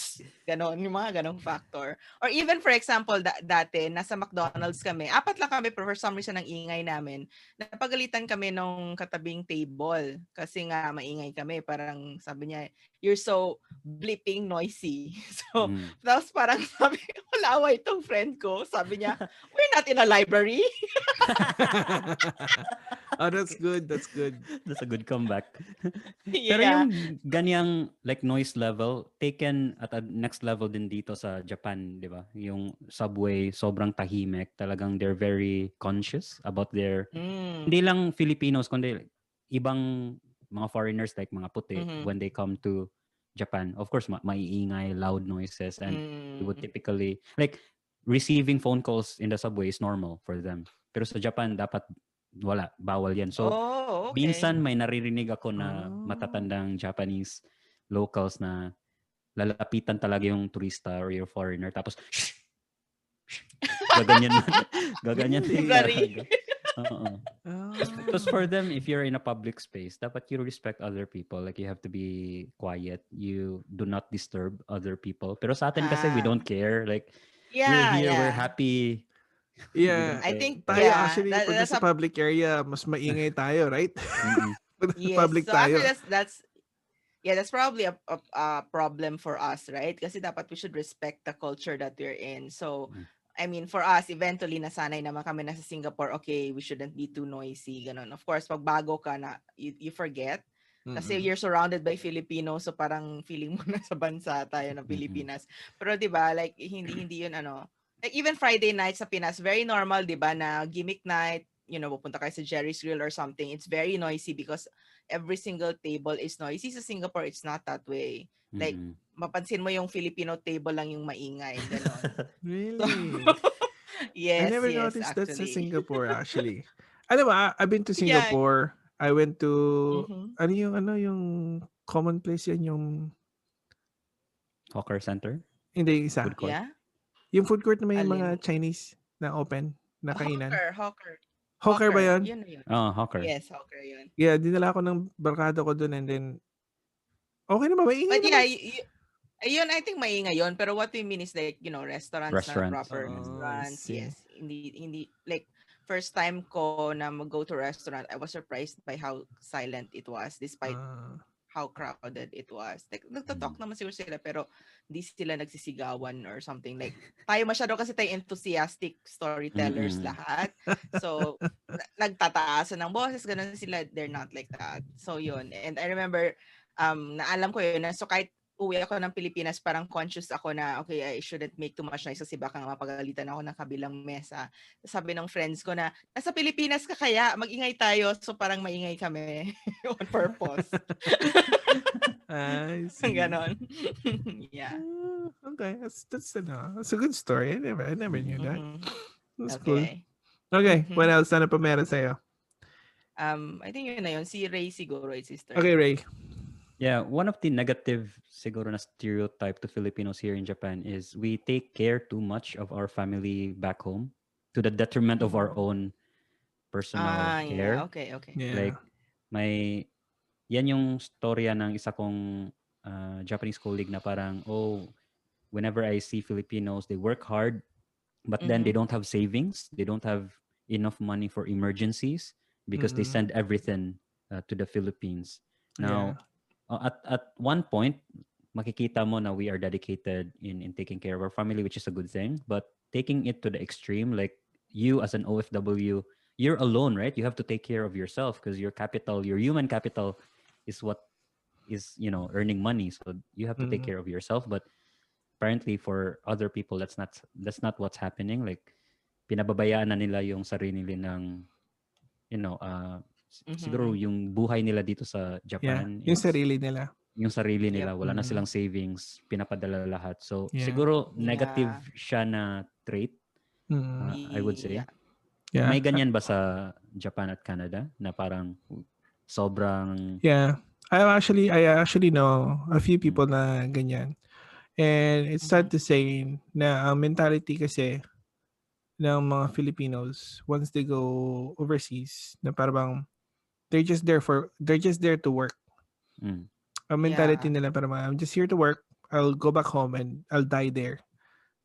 [SPEAKER 3] ganon, yung mga ganong factor. Or even for example, dati nasa McDonald's kami, apat lang kami pero for some reason ang ingay namin, napagalitan kami nung katabing table kasi nga maingay kami, parang sabi niya, you're so bleeping noisy. So,
[SPEAKER 2] Mm.
[SPEAKER 3] tapos parang sabi, wala itong friend ko. Sabi niya, we're not in a library.
[SPEAKER 1] Oh, that's good. That's good.
[SPEAKER 2] That's a good comeback. Pero
[SPEAKER 3] Yeah.
[SPEAKER 2] yung ganyang like noise level taken at a next level din dito sa Japan, 'di ba? Yung subway sobrang tahimik, talagang they're very conscious about their
[SPEAKER 3] Mm.
[SPEAKER 2] hindi lang Filipinos kundi ibang mga foreigners like mga puti
[SPEAKER 3] Mhm.
[SPEAKER 2] when they come to Japan. Of course, maiingay, loud noises and they would
[SPEAKER 3] Mm.
[SPEAKER 2] typically like receiving phone calls in the subway is normal for them. Pero sa Japan dapat wala, bawal 'yan. So
[SPEAKER 3] Oh, okay.
[SPEAKER 2] minsan may naririnig ako na
[SPEAKER 1] Oh.
[SPEAKER 2] matatandang Japanese locals na lalapitan talaga yung turista or yung foreigner tapos shh, shh, gaganyan gaganyan
[SPEAKER 1] Really?
[SPEAKER 3] Sorry.
[SPEAKER 2] talaga. Oo. Because
[SPEAKER 1] Oh.
[SPEAKER 2] for them, if you're in a public space, dapat you respect other people. Like you have to be quiet. You do not disturb other people. Pero sa atin kasi we
[SPEAKER 3] Ah.
[SPEAKER 2] don't care. Like we're
[SPEAKER 3] Yeah,
[SPEAKER 2] here, we're
[SPEAKER 3] yeah.
[SPEAKER 2] happy. We don't
[SPEAKER 1] Yeah.
[SPEAKER 3] I
[SPEAKER 2] care.
[SPEAKER 3] think,
[SPEAKER 1] Tayo
[SPEAKER 3] yeah,
[SPEAKER 1] actually, pag
[SPEAKER 3] that's
[SPEAKER 1] nasa
[SPEAKER 3] a
[SPEAKER 1] public area, mas maingay tayo, right?
[SPEAKER 2] Mm-mm.
[SPEAKER 1] Pag nasa
[SPEAKER 3] yes.
[SPEAKER 1] public
[SPEAKER 3] So actually
[SPEAKER 1] tayo.
[SPEAKER 3] that's yeah, that's probably a problem for us, right? Kasi dapat we should respect the culture that we're in. So
[SPEAKER 2] Mm.
[SPEAKER 3] I mean, for us, eventually nasanay naman kami na sa Singapore, okay, we shouldn't be too noisy, ganun. Of course, pag bago ka na, you forget. Kasi
[SPEAKER 1] Mm-mm.
[SPEAKER 3] you're surrounded by Filipinos, so parang feeling mo na sa bansa tayo ng
[SPEAKER 2] Mm-mm.
[SPEAKER 3] Pilipinas. Pero 'di ba, like hindi 'yun like even Friday night sa Pinas, very normal 'di ba na gimmick night, pupunta kayo sa Jerry's Grill or something. It's very noisy because every single table is noisy. Sa Singapore, it's not that way. Like
[SPEAKER 2] Mm-mm.
[SPEAKER 3] mapansin mo yung Filipino table lang yung maingay, ganon. So,
[SPEAKER 1] Really? I
[SPEAKER 3] yes,
[SPEAKER 1] never
[SPEAKER 3] yes,
[SPEAKER 1] noticed that sa
[SPEAKER 3] actually.
[SPEAKER 1] Singapore actually. Alam mo, I've been to
[SPEAKER 3] Yeah.
[SPEAKER 1] Singapore. I went to
[SPEAKER 3] Mhm.
[SPEAKER 1] ano yung common place yan yung
[SPEAKER 2] Hawker center,
[SPEAKER 1] hindi isa.
[SPEAKER 2] food court.
[SPEAKER 3] Yeah.
[SPEAKER 1] Yung food court na may
[SPEAKER 3] Alin?
[SPEAKER 1] mga Chinese na open na kainan.
[SPEAKER 3] Hawker.
[SPEAKER 1] Hawker ba
[SPEAKER 3] Hawker.
[SPEAKER 1] yun?
[SPEAKER 3] Yun na yun.
[SPEAKER 2] Oh, hawker.
[SPEAKER 3] Yes, hawker yun.
[SPEAKER 1] Yeah, dinala ako ng barkada ko dun and then okay naman, maingay
[SPEAKER 3] But yeah,
[SPEAKER 1] naman.
[SPEAKER 3] ayun, I think maingay yun. Pero what we mean is like, restaurants na
[SPEAKER 2] Restaurants.
[SPEAKER 3] proper
[SPEAKER 1] Oh, I
[SPEAKER 3] restaurants.
[SPEAKER 1] see.
[SPEAKER 3] Yes. Hindi, like, first time ko na mag-go to restaurant, I was surprised by how silent it was despite
[SPEAKER 1] Ah,
[SPEAKER 3] how crowded it was. Like, nagtatalk naman siguro sila, pero hindi sila nagsisigawan or something. Like, tayo masyado kasi tayo enthusiastic storytellers
[SPEAKER 2] Mm-mm.
[SPEAKER 3] lahat. So, nagtataasan ng boses, ganun sila. They're not like that. So, yun. And I remember, naalam ko yun. So, kahit uwi ako ng Pilipinas, parang conscious ako na, okay, I shouldn't make too much noise kasi baka nga mapagalitan ako ng kabilang mesa. Sabi ng friends ko na, nasa Pilipinas ka kaya, mag-ingay tayo. So, parang maingay kami on purpose.
[SPEAKER 1] I see.
[SPEAKER 3] Ganon. Yeah.
[SPEAKER 1] Okay, that's a good story. I never knew that.
[SPEAKER 3] Mhm.
[SPEAKER 1] That's cool.
[SPEAKER 3] Okay.
[SPEAKER 1] Okay, what
[SPEAKER 3] Mhm.
[SPEAKER 1] else? Ano pa meron sa'yo?
[SPEAKER 3] I think yun na yun. Si Ray siguro, is sister.
[SPEAKER 1] Okay, Ray.
[SPEAKER 2] Yeah, one of the negative siguro na stereotype to Filipinos here in Japan is we take care too much of our family back home to the detriment of our
[SPEAKER 3] Mm-hmm.
[SPEAKER 2] own personal
[SPEAKER 3] Yeah.
[SPEAKER 2] care.
[SPEAKER 3] Okay. Okay.
[SPEAKER 1] Yeah.
[SPEAKER 2] Like may yan yung storya ng isa kong Japanese colleague na parang, oh, whenever I see Filipinos, they work hard, but then
[SPEAKER 3] Mm-hmm.
[SPEAKER 2] they don't have savings. They don't have enough money for emergencies because they
[SPEAKER 1] Mm-mm.
[SPEAKER 2] send everything to the Philippines.
[SPEAKER 1] Yeah.
[SPEAKER 2] Now, at one point, makikita mo na we are dedicated in taking care of our family, which is a good thing. But taking it to the extreme, like you as an OFW, you're alone, right? You have to take care of yourself because your capital, your human capital, is what is earning money. So you have to take care
[SPEAKER 1] Mm-mm.
[SPEAKER 2] of yourself. But apparently for other people, that's not what's happening. Like pinababayaan na nila yung sarili nilang siguro
[SPEAKER 3] Mm-hmm.
[SPEAKER 2] yung buhay nila dito sa
[SPEAKER 1] Yeah.
[SPEAKER 2] Japan,
[SPEAKER 1] Yung
[SPEAKER 2] it's
[SPEAKER 1] sarili nila.
[SPEAKER 2] yung sarili
[SPEAKER 3] Yep.
[SPEAKER 2] nila, wala na
[SPEAKER 1] Mm-mm.
[SPEAKER 2] silang savings, pinapadala lahat. So
[SPEAKER 1] Yeah.
[SPEAKER 2] siguro negative
[SPEAKER 3] Yeah.
[SPEAKER 2] siya na trait,
[SPEAKER 1] Mm-mm.
[SPEAKER 2] I would
[SPEAKER 3] Yeah.
[SPEAKER 2] say.
[SPEAKER 1] Yeah.
[SPEAKER 2] May ganyan ba sa Japan at Canada na parang sobrang
[SPEAKER 1] Yeah. I actually know a few
[SPEAKER 2] mm,
[SPEAKER 1] people na ganyan. And it's
[SPEAKER 3] Mm-hmm.
[SPEAKER 1] sad to say na ang mentality kasi ng mga Filipinos once they go overseas na parang they're just there to work.
[SPEAKER 2] mm,
[SPEAKER 1] Ang mentality
[SPEAKER 3] Yeah.
[SPEAKER 1] nila parang I'm just here to work. I'll go back home and I'll die there.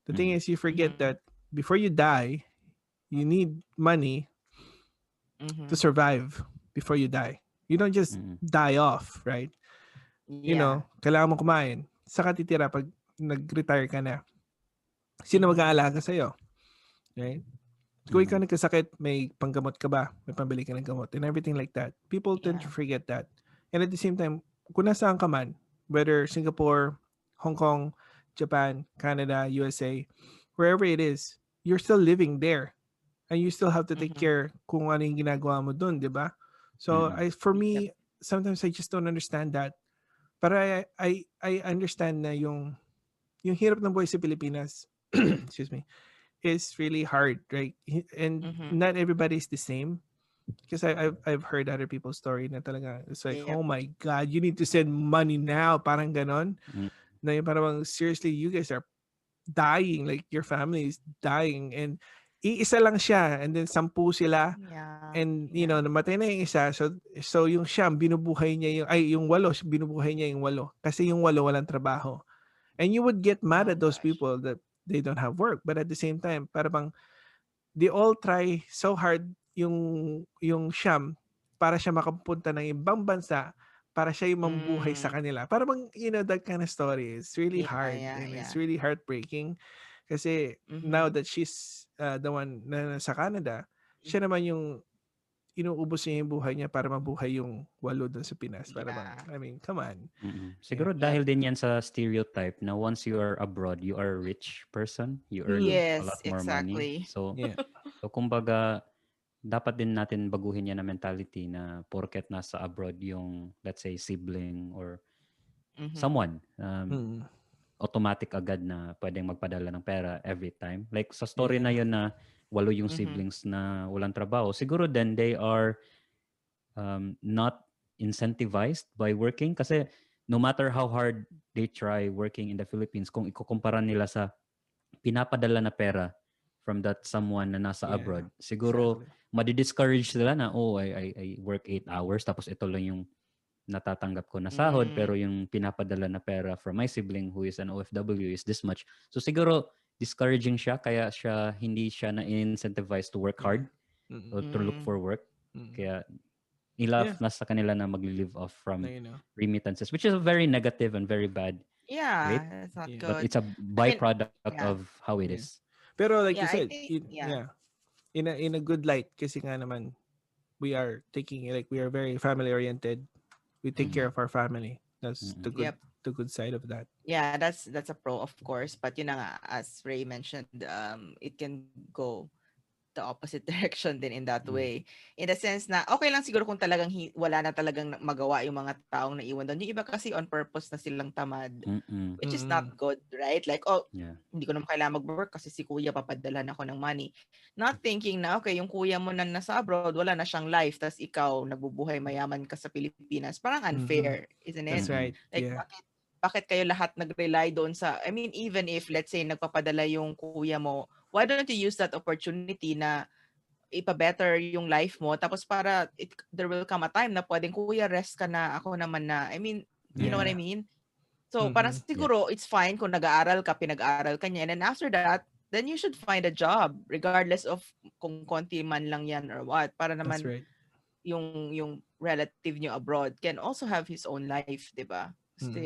[SPEAKER 1] The thing
[SPEAKER 2] mm,
[SPEAKER 1] is you forget
[SPEAKER 3] Mm-hmm.
[SPEAKER 1] that before you die, you need money to
[SPEAKER 3] Mm-hmm.
[SPEAKER 1] survive before you die. You don't just
[SPEAKER 2] mm,
[SPEAKER 1] die off, right?
[SPEAKER 3] Yeah.
[SPEAKER 1] Kailangan mo kumain. Saka titira pag nag-retire ka na. Sino
[SPEAKER 3] Mm-hmm.
[SPEAKER 1] mag-aalaga sa'yo? Right? Kung ikaw
[SPEAKER 2] mm,
[SPEAKER 1] nagkasakit, may panggamot ka ba? May pambili ka ng gamot and everything like that. People tend to
[SPEAKER 3] Yeah.
[SPEAKER 1] forget that. And at the same time, kung nasaan ka man, whether Singapore, Hong Kong, Japan, Canada, USA, wherever it is, you're still living there. And you still have to take
[SPEAKER 3] Mm-hmm.
[SPEAKER 1] care kung ano yung ginagawa mo dun, di ba? So,
[SPEAKER 2] mm,
[SPEAKER 1] for
[SPEAKER 3] Yep.
[SPEAKER 1] me, sometimes I just don't understand that. Pero I understand na yung hirap ng buhay sa Pilipinas, excuse me, is really hard, right? And
[SPEAKER 3] Mm-hmm.
[SPEAKER 1] not everybody is the same. Because I've heard other people's story na talaga, it's like,
[SPEAKER 3] Yep.
[SPEAKER 1] oh my God, you need to send money now. Parang ganon.
[SPEAKER 2] mm,
[SPEAKER 1] Na yung parang, seriously, you guys are dying. Like, your family is dying. And iisa lang siya. And then, 10 sila.
[SPEAKER 3] Yeah.
[SPEAKER 1] And,
[SPEAKER 3] Yeah.
[SPEAKER 1] namatay na yung isa. So yung siyam, binubuhay niya yung 8, binubuhay niya yung 8. Kasi yung 8 walang trabaho. And you would get mad
[SPEAKER 3] Oh
[SPEAKER 1] at those
[SPEAKER 3] gosh.
[SPEAKER 1] people that they don't have work. But at the same time, para bang they all try so hard yung siyam para siya makapunta ng ibang bansa para siya yung mamubuhay sa
[SPEAKER 3] Mm.
[SPEAKER 1] kanila. Para bang, that kind of story is really
[SPEAKER 3] Yeah.
[SPEAKER 1] hard
[SPEAKER 3] Yeah.
[SPEAKER 1] and
[SPEAKER 3] Yeah.
[SPEAKER 1] it's really heartbreaking. Kasi
[SPEAKER 3] Mm-hmm.
[SPEAKER 1] now that she's the one na nasa Canada, siya naman yung inuubos niya yung buhay niya para mabuhay yung 8 doon sa Pinas. Para bang,
[SPEAKER 3] Yeah.
[SPEAKER 1] I mean, come on.
[SPEAKER 2] Siguro
[SPEAKER 1] Yeah.
[SPEAKER 3] Yep.
[SPEAKER 2] dahil din yan sa stereotype na once you are abroad, you are a rich person, you earn
[SPEAKER 1] Mm,
[SPEAKER 2] a lot
[SPEAKER 3] Yes.
[SPEAKER 2] more money.
[SPEAKER 3] Exactly.
[SPEAKER 1] yeah.
[SPEAKER 2] So kumbaga, dapat din natin baguhin yan na mentality na porket nasa abroad yung, let's say, sibling or
[SPEAKER 3] Mm-hmm.
[SPEAKER 2] someone,
[SPEAKER 1] Mm,
[SPEAKER 2] automatic agad na pwedeng magpadala ng pera every time. Like sa story na
[SPEAKER 1] yeah.
[SPEAKER 2] yun na 8 yung
[SPEAKER 3] Mm-hmm.
[SPEAKER 2] siblings na walang trabaho, siguro then they are not incentivized by working kasi no matter how hard they try working in the Philippines, kung ikukumpara nila sa pinapadala na pera from that someone na nasa
[SPEAKER 1] Yeah.
[SPEAKER 2] abroad, siguro
[SPEAKER 1] Exactly.
[SPEAKER 2] madi-discourage sila na, oh, I work 8 hours tapos ito lang yung natatanggap ko na sahod
[SPEAKER 3] Mm.
[SPEAKER 2] pero yung pinapadala na pera from my sibling who is an OFW is this much. So siguro discouraging siya kaya hindi siya na incentivize to work
[SPEAKER 1] Yeah.
[SPEAKER 2] hard
[SPEAKER 1] Mm,
[SPEAKER 2] or to look
[SPEAKER 3] Mm.
[SPEAKER 2] for work.
[SPEAKER 1] mm.
[SPEAKER 2] Kaya
[SPEAKER 1] Yeah.
[SPEAKER 2] nila sa kanila na mag-live off
[SPEAKER 1] Na
[SPEAKER 2] from
[SPEAKER 1] you know.
[SPEAKER 2] remittances, which is a very negative and very bad trait,
[SPEAKER 3] Yeah. That's not
[SPEAKER 1] Yeah.
[SPEAKER 2] but
[SPEAKER 3] good.
[SPEAKER 2] it's a
[SPEAKER 3] I mean,
[SPEAKER 2] byproduct
[SPEAKER 3] yeah.
[SPEAKER 2] of how it
[SPEAKER 1] Yeah.
[SPEAKER 2] is.
[SPEAKER 1] Pero like
[SPEAKER 3] Yeah.
[SPEAKER 1] you
[SPEAKER 3] I
[SPEAKER 1] said,
[SPEAKER 3] think. Yeah.
[SPEAKER 1] yeah, in a good light kasi nga naman we are taking like we are very family oriented. We take
[SPEAKER 2] Mm,
[SPEAKER 1] care
[SPEAKER 3] Mm-hmm.
[SPEAKER 1] of our family. That's
[SPEAKER 2] mm,
[SPEAKER 3] Yep.
[SPEAKER 1] the good side of that.
[SPEAKER 3] Yeah. That's a pro, of course. But as Ray mentioned, it can go the opposite direction din in that
[SPEAKER 2] Mm.
[SPEAKER 3] way. In the sense na, okay lang siguro kung talagang wala na talagang magawa yung mga taong naiwan doon. Yung iba kasi on purpose na silang tamad,
[SPEAKER 2] Mm-mm.
[SPEAKER 3] which is not good, right? Like, oh,
[SPEAKER 2] Yeah.
[SPEAKER 3] hindi ko naman kailangan mag-work kasi si kuya papadala ako ng money. Not thinking na, okay, yung kuya mo na nasa abroad, wala na siyang life, tas ikaw, nagbubuhay mayaman ka sa Pilipinas. Parang unfair, isn't
[SPEAKER 1] That's
[SPEAKER 3] it?
[SPEAKER 2] Mm-mm.
[SPEAKER 1] right.
[SPEAKER 3] Like,
[SPEAKER 1] Yeah.
[SPEAKER 3] bakit kayo lahat nag-rely doon sa, I mean, even if, let's say, nagpapadala yung kuya mo, why don't you use that opportunity na ipa-better yung life mo, tapos para there will come a time na pwedeng, kuya, rest ka na, ako naman na. I mean, you know what I
[SPEAKER 1] Yeah.
[SPEAKER 3] mean? So, parang
[SPEAKER 1] Mm-hmm.
[SPEAKER 2] Yeah.
[SPEAKER 3] siguro, it's fine kung nag-aaral ka, pinag-aaral ka niya, and then after that, then you should find a job, regardless of kung konti man lang yan or what, para
[SPEAKER 1] That's
[SPEAKER 3] naman
[SPEAKER 1] right.
[SPEAKER 3] yung relative niyo abroad can also have his own life, di ba?
[SPEAKER 1] Mm.
[SPEAKER 3] Kasi,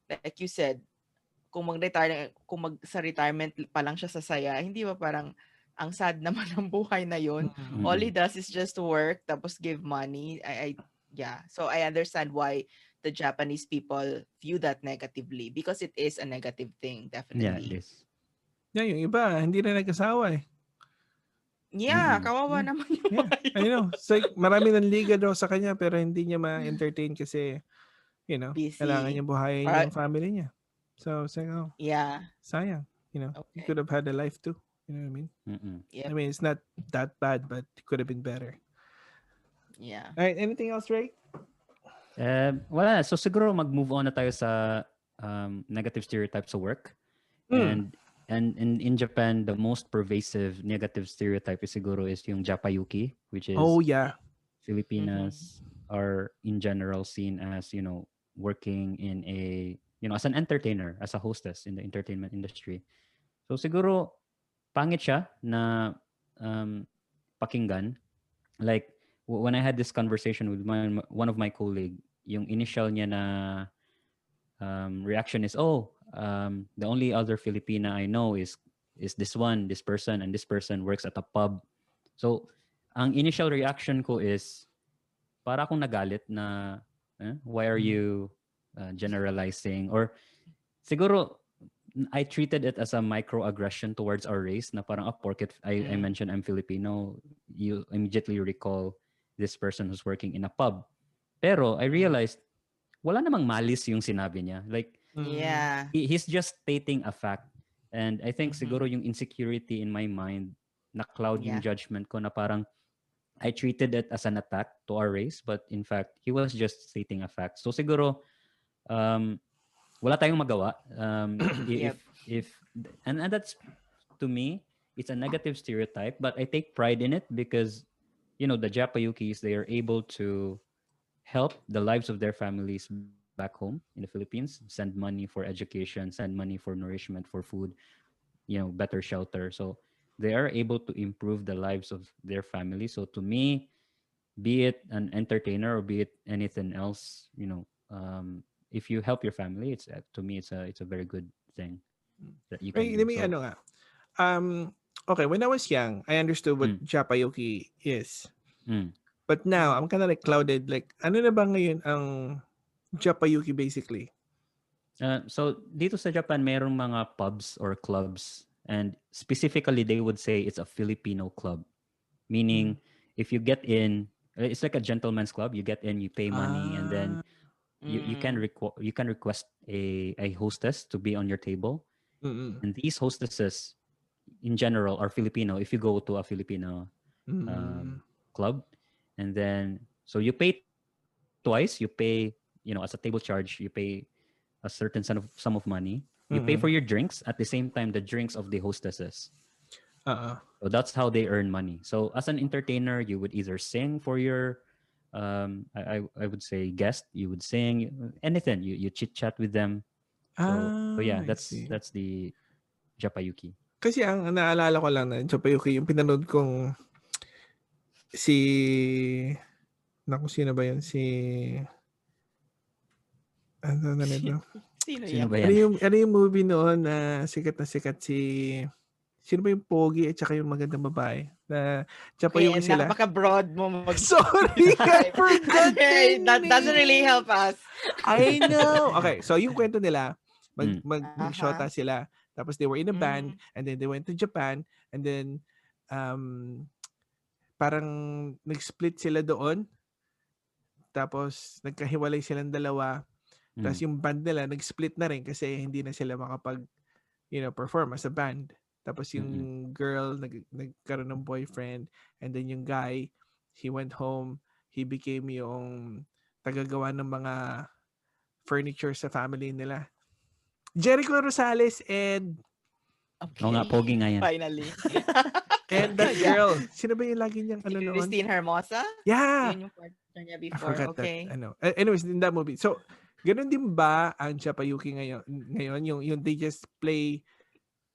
[SPEAKER 3] like you said, sa retirement pa lang siya sasaya, hindi ba parang ang sad naman ng buhay na yun?
[SPEAKER 1] Mm.
[SPEAKER 3] All
[SPEAKER 2] Mm-mm.
[SPEAKER 3] he does is just work, tapos give money. Yeah. So I understand why the Japanese people view that negatively, because it is a negative thing,
[SPEAKER 2] Yeah, it
[SPEAKER 3] definitely.
[SPEAKER 2] is.
[SPEAKER 1] Yeah, yung iba, hindi na nag-asawa eh.
[SPEAKER 3] Yeah,
[SPEAKER 2] Mm-mm.
[SPEAKER 3] kawawa
[SPEAKER 1] Yeah.
[SPEAKER 3] naman yung
[SPEAKER 1] Yeah,
[SPEAKER 3] mga
[SPEAKER 1] I
[SPEAKER 3] yun.
[SPEAKER 1] know. It's like, marami ng liga daw sa kanya pero hindi niya ma-entertain kasi, kailangan
[SPEAKER 3] Busy.
[SPEAKER 1] niya buhayin
[SPEAKER 3] Or,
[SPEAKER 1] yung family niya. So, it's like, oh,
[SPEAKER 3] yeah.
[SPEAKER 1] sayang. He
[SPEAKER 3] Okay.
[SPEAKER 1] could have had a life too. You know what I mean?
[SPEAKER 2] Mm-mm.
[SPEAKER 1] I
[SPEAKER 3] Yep.
[SPEAKER 1] mean, it's not that bad, but it could have been better.
[SPEAKER 3] Yeah.
[SPEAKER 1] All right, anything else, Ray?
[SPEAKER 2] Wala. So siguro mag-move on na tayo sa negative stereotypes sa work.
[SPEAKER 1] Mm.
[SPEAKER 2] And in Japan, the most pervasive negative stereotype is siguro is yung Japayuki, which
[SPEAKER 1] Oh,
[SPEAKER 2] is
[SPEAKER 1] yeah.
[SPEAKER 2] Filipinas are in general seen as, working in as an entertainer, as a hostess in the entertainment industry. So siguro, pangit siya na pakinggan. Like, when I had this conversation with one of my colleague, yung initial niya na reaction is, the only other Filipina I know is this person, and this person works at a pub. So, ang initial reaction ko is, para akong nagalit na, why are you generalizing? Or siguro, I treated it as a microaggression towards our race na parang, porket I mentioned I'm Filipino, you immediately recall this person who's working in a pub. Pero I realized, wala namang malis yung sinabi niya. Like,
[SPEAKER 3] Yeah.
[SPEAKER 2] he's just stating a fact. And I think siguro yung insecurity in my mind, na-cloud yung
[SPEAKER 3] Yeah.
[SPEAKER 2] judgment ko na parang, I treated it as an attack to our race, but in fact, he was just stating a fact. So siguro, wala tayong magawa.
[SPEAKER 3] Yep.
[SPEAKER 2] If and that's, to me, it's a negative stereotype, but I take pride in it because, the Japayukis, they are able to help the lives of their families back home in the Philippines, send money for education, send money for nourishment, for food, better shelter. So they are able to improve the lives of their family. So to me, be it an entertainer or be it anything else, if you help your family, it's to me, it's a very good thing that you can
[SPEAKER 1] Ray,
[SPEAKER 2] do.
[SPEAKER 1] let me,
[SPEAKER 2] So,
[SPEAKER 1] nga. Okay, when I was young, I understood what
[SPEAKER 2] mm,
[SPEAKER 1] Japayuki is.
[SPEAKER 2] mm.
[SPEAKER 1] But now, I'm kind of like clouded. Like, ano na ba ngayon ang Japayuki basically?
[SPEAKER 2] So dito sa Japan, mayroong mga pubs or clubs, and specifically they would say it's a Filipino club, meaning if you get in, it's like a gentleman's club. You get in, you pay money, and then you can request a hostess to be on your table.
[SPEAKER 1] Mm-mm.
[SPEAKER 2] And these hostesses in general are Filipino. If you go to a Filipino club, and then so you pay twice. You pay, as a table charge, you pay a certain sum of money. You pay for your drinks, at the same time the drinks of the hostesses. So that's how they earn money. So as an entertainer, you would either sing for your I would say guest, you would sing anything. You chit chat with them. So yeah,
[SPEAKER 1] I see.
[SPEAKER 2] that's the Japayuki.
[SPEAKER 1] Kasi ang naalala ko lang na Japayuki, yung pinanood kong si... Naku, sino ba yun? Ano na nito?
[SPEAKER 3] Sino
[SPEAKER 2] Sino
[SPEAKER 3] yan?
[SPEAKER 2] ba yan?
[SPEAKER 1] Ano yung movie noon na sikat si... Sino ba yung pogi at saka yung magandang babae? Na Japayuki
[SPEAKER 3] Okay,
[SPEAKER 1] sila?
[SPEAKER 3] napaka-broad mo
[SPEAKER 1] Sorry, I forgot
[SPEAKER 3] Okay,
[SPEAKER 1] the
[SPEAKER 3] that doesn't really
[SPEAKER 1] name.
[SPEAKER 3] help us.
[SPEAKER 1] I know. Okay, so yung kwento nila,
[SPEAKER 2] Mm.
[SPEAKER 1] magshota sila. Tapos they were in a band and then they went to Japan and then um, parang nag-split sila doon. Tapos nagkahiwalay silang dalawa. Tapos
[SPEAKER 2] Mm.
[SPEAKER 1] yung band nila nag-split na rin kasi hindi na sila makapag, perform as a band. Tapos yung
[SPEAKER 2] Mm.
[SPEAKER 1] girl nagkaroon ng boyfriend, and then yung guy, he went home, he became yung tagagawa ng mga furniture sa family nila. Jericho Rosales
[SPEAKER 2] Oo nga,
[SPEAKER 3] Okay.
[SPEAKER 2] pogi nga yan.
[SPEAKER 3] Finally.
[SPEAKER 1] that
[SPEAKER 3] Yeah.
[SPEAKER 1] girl. Sino ba yung lagi niyang
[SPEAKER 3] Si
[SPEAKER 1] ano noon?
[SPEAKER 3] Christine Hermosa?
[SPEAKER 1] Yeah!
[SPEAKER 3] Yun yung partner niya
[SPEAKER 1] I
[SPEAKER 3] before.
[SPEAKER 1] forgot that.
[SPEAKER 3] Okay.
[SPEAKER 1] Anyways, in that movie. So, ganun din ba ang Chapayuki ngayon? Yung they just play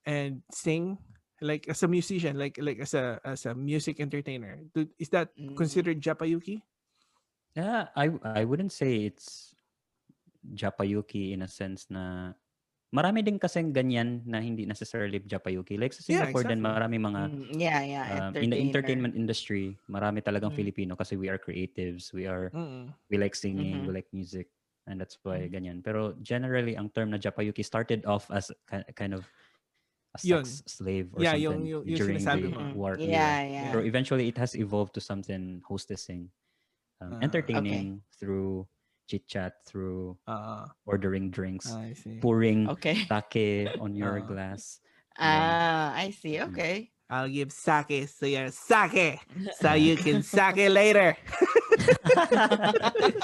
[SPEAKER 1] and sing like as a musician, like as a music entertainer. Is that considered
[SPEAKER 3] Mm.
[SPEAKER 1] Japayuki?
[SPEAKER 2] Yeah, I wouldn't say it's Japayuki in a sense na marami din kasing ganyan na hindi necessarily Japayuki. Like sa
[SPEAKER 1] Yeah,
[SPEAKER 2] Singapore din,
[SPEAKER 1] exactly.
[SPEAKER 2] marami mga
[SPEAKER 3] Yeah, yeah.
[SPEAKER 2] in the
[SPEAKER 3] Entertainer.
[SPEAKER 2] entertainment industry, marami talagang
[SPEAKER 3] Mm.
[SPEAKER 2] Filipino kasi we are creatives,
[SPEAKER 1] Mm-mm.
[SPEAKER 2] we like singing, we
[SPEAKER 3] Mm-hmm.
[SPEAKER 2] like music, and that's why
[SPEAKER 3] Mm.
[SPEAKER 2] ganyan. Pero generally, ang term na Japayuki started off as kind of a sex
[SPEAKER 1] Yun.
[SPEAKER 2] slave or
[SPEAKER 1] Yeah,
[SPEAKER 2] something
[SPEAKER 1] yung
[SPEAKER 2] during
[SPEAKER 1] sinasabi
[SPEAKER 2] the
[SPEAKER 1] mo.
[SPEAKER 2] war era.
[SPEAKER 3] Yeah, yeah.
[SPEAKER 2] Pero
[SPEAKER 1] Yeah.
[SPEAKER 2] eventually, it has evolved to something hostessing,
[SPEAKER 1] Okay.
[SPEAKER 3] Okay.
[SPEAKER 2] entertaining through chit chat, through
[SPEAKER 1] Uh,
[SPEAKER 2] ordering drinks,
[SPEAKER 1] I see.
[SPEAKER 2] pouring
[SPEAKER 3] Okay.
[SPEAKER 2] sake on your
[SPEAKER 1] Uh,
[SPEAKER 2] glass. Yeah.
[SPEAKER 3] I see.
[SPEAKER 2] Mm-mm.
[SPEAKER 3] Okay.
[SPEAKER 1] I'll give sake so you're sake so you can sake later.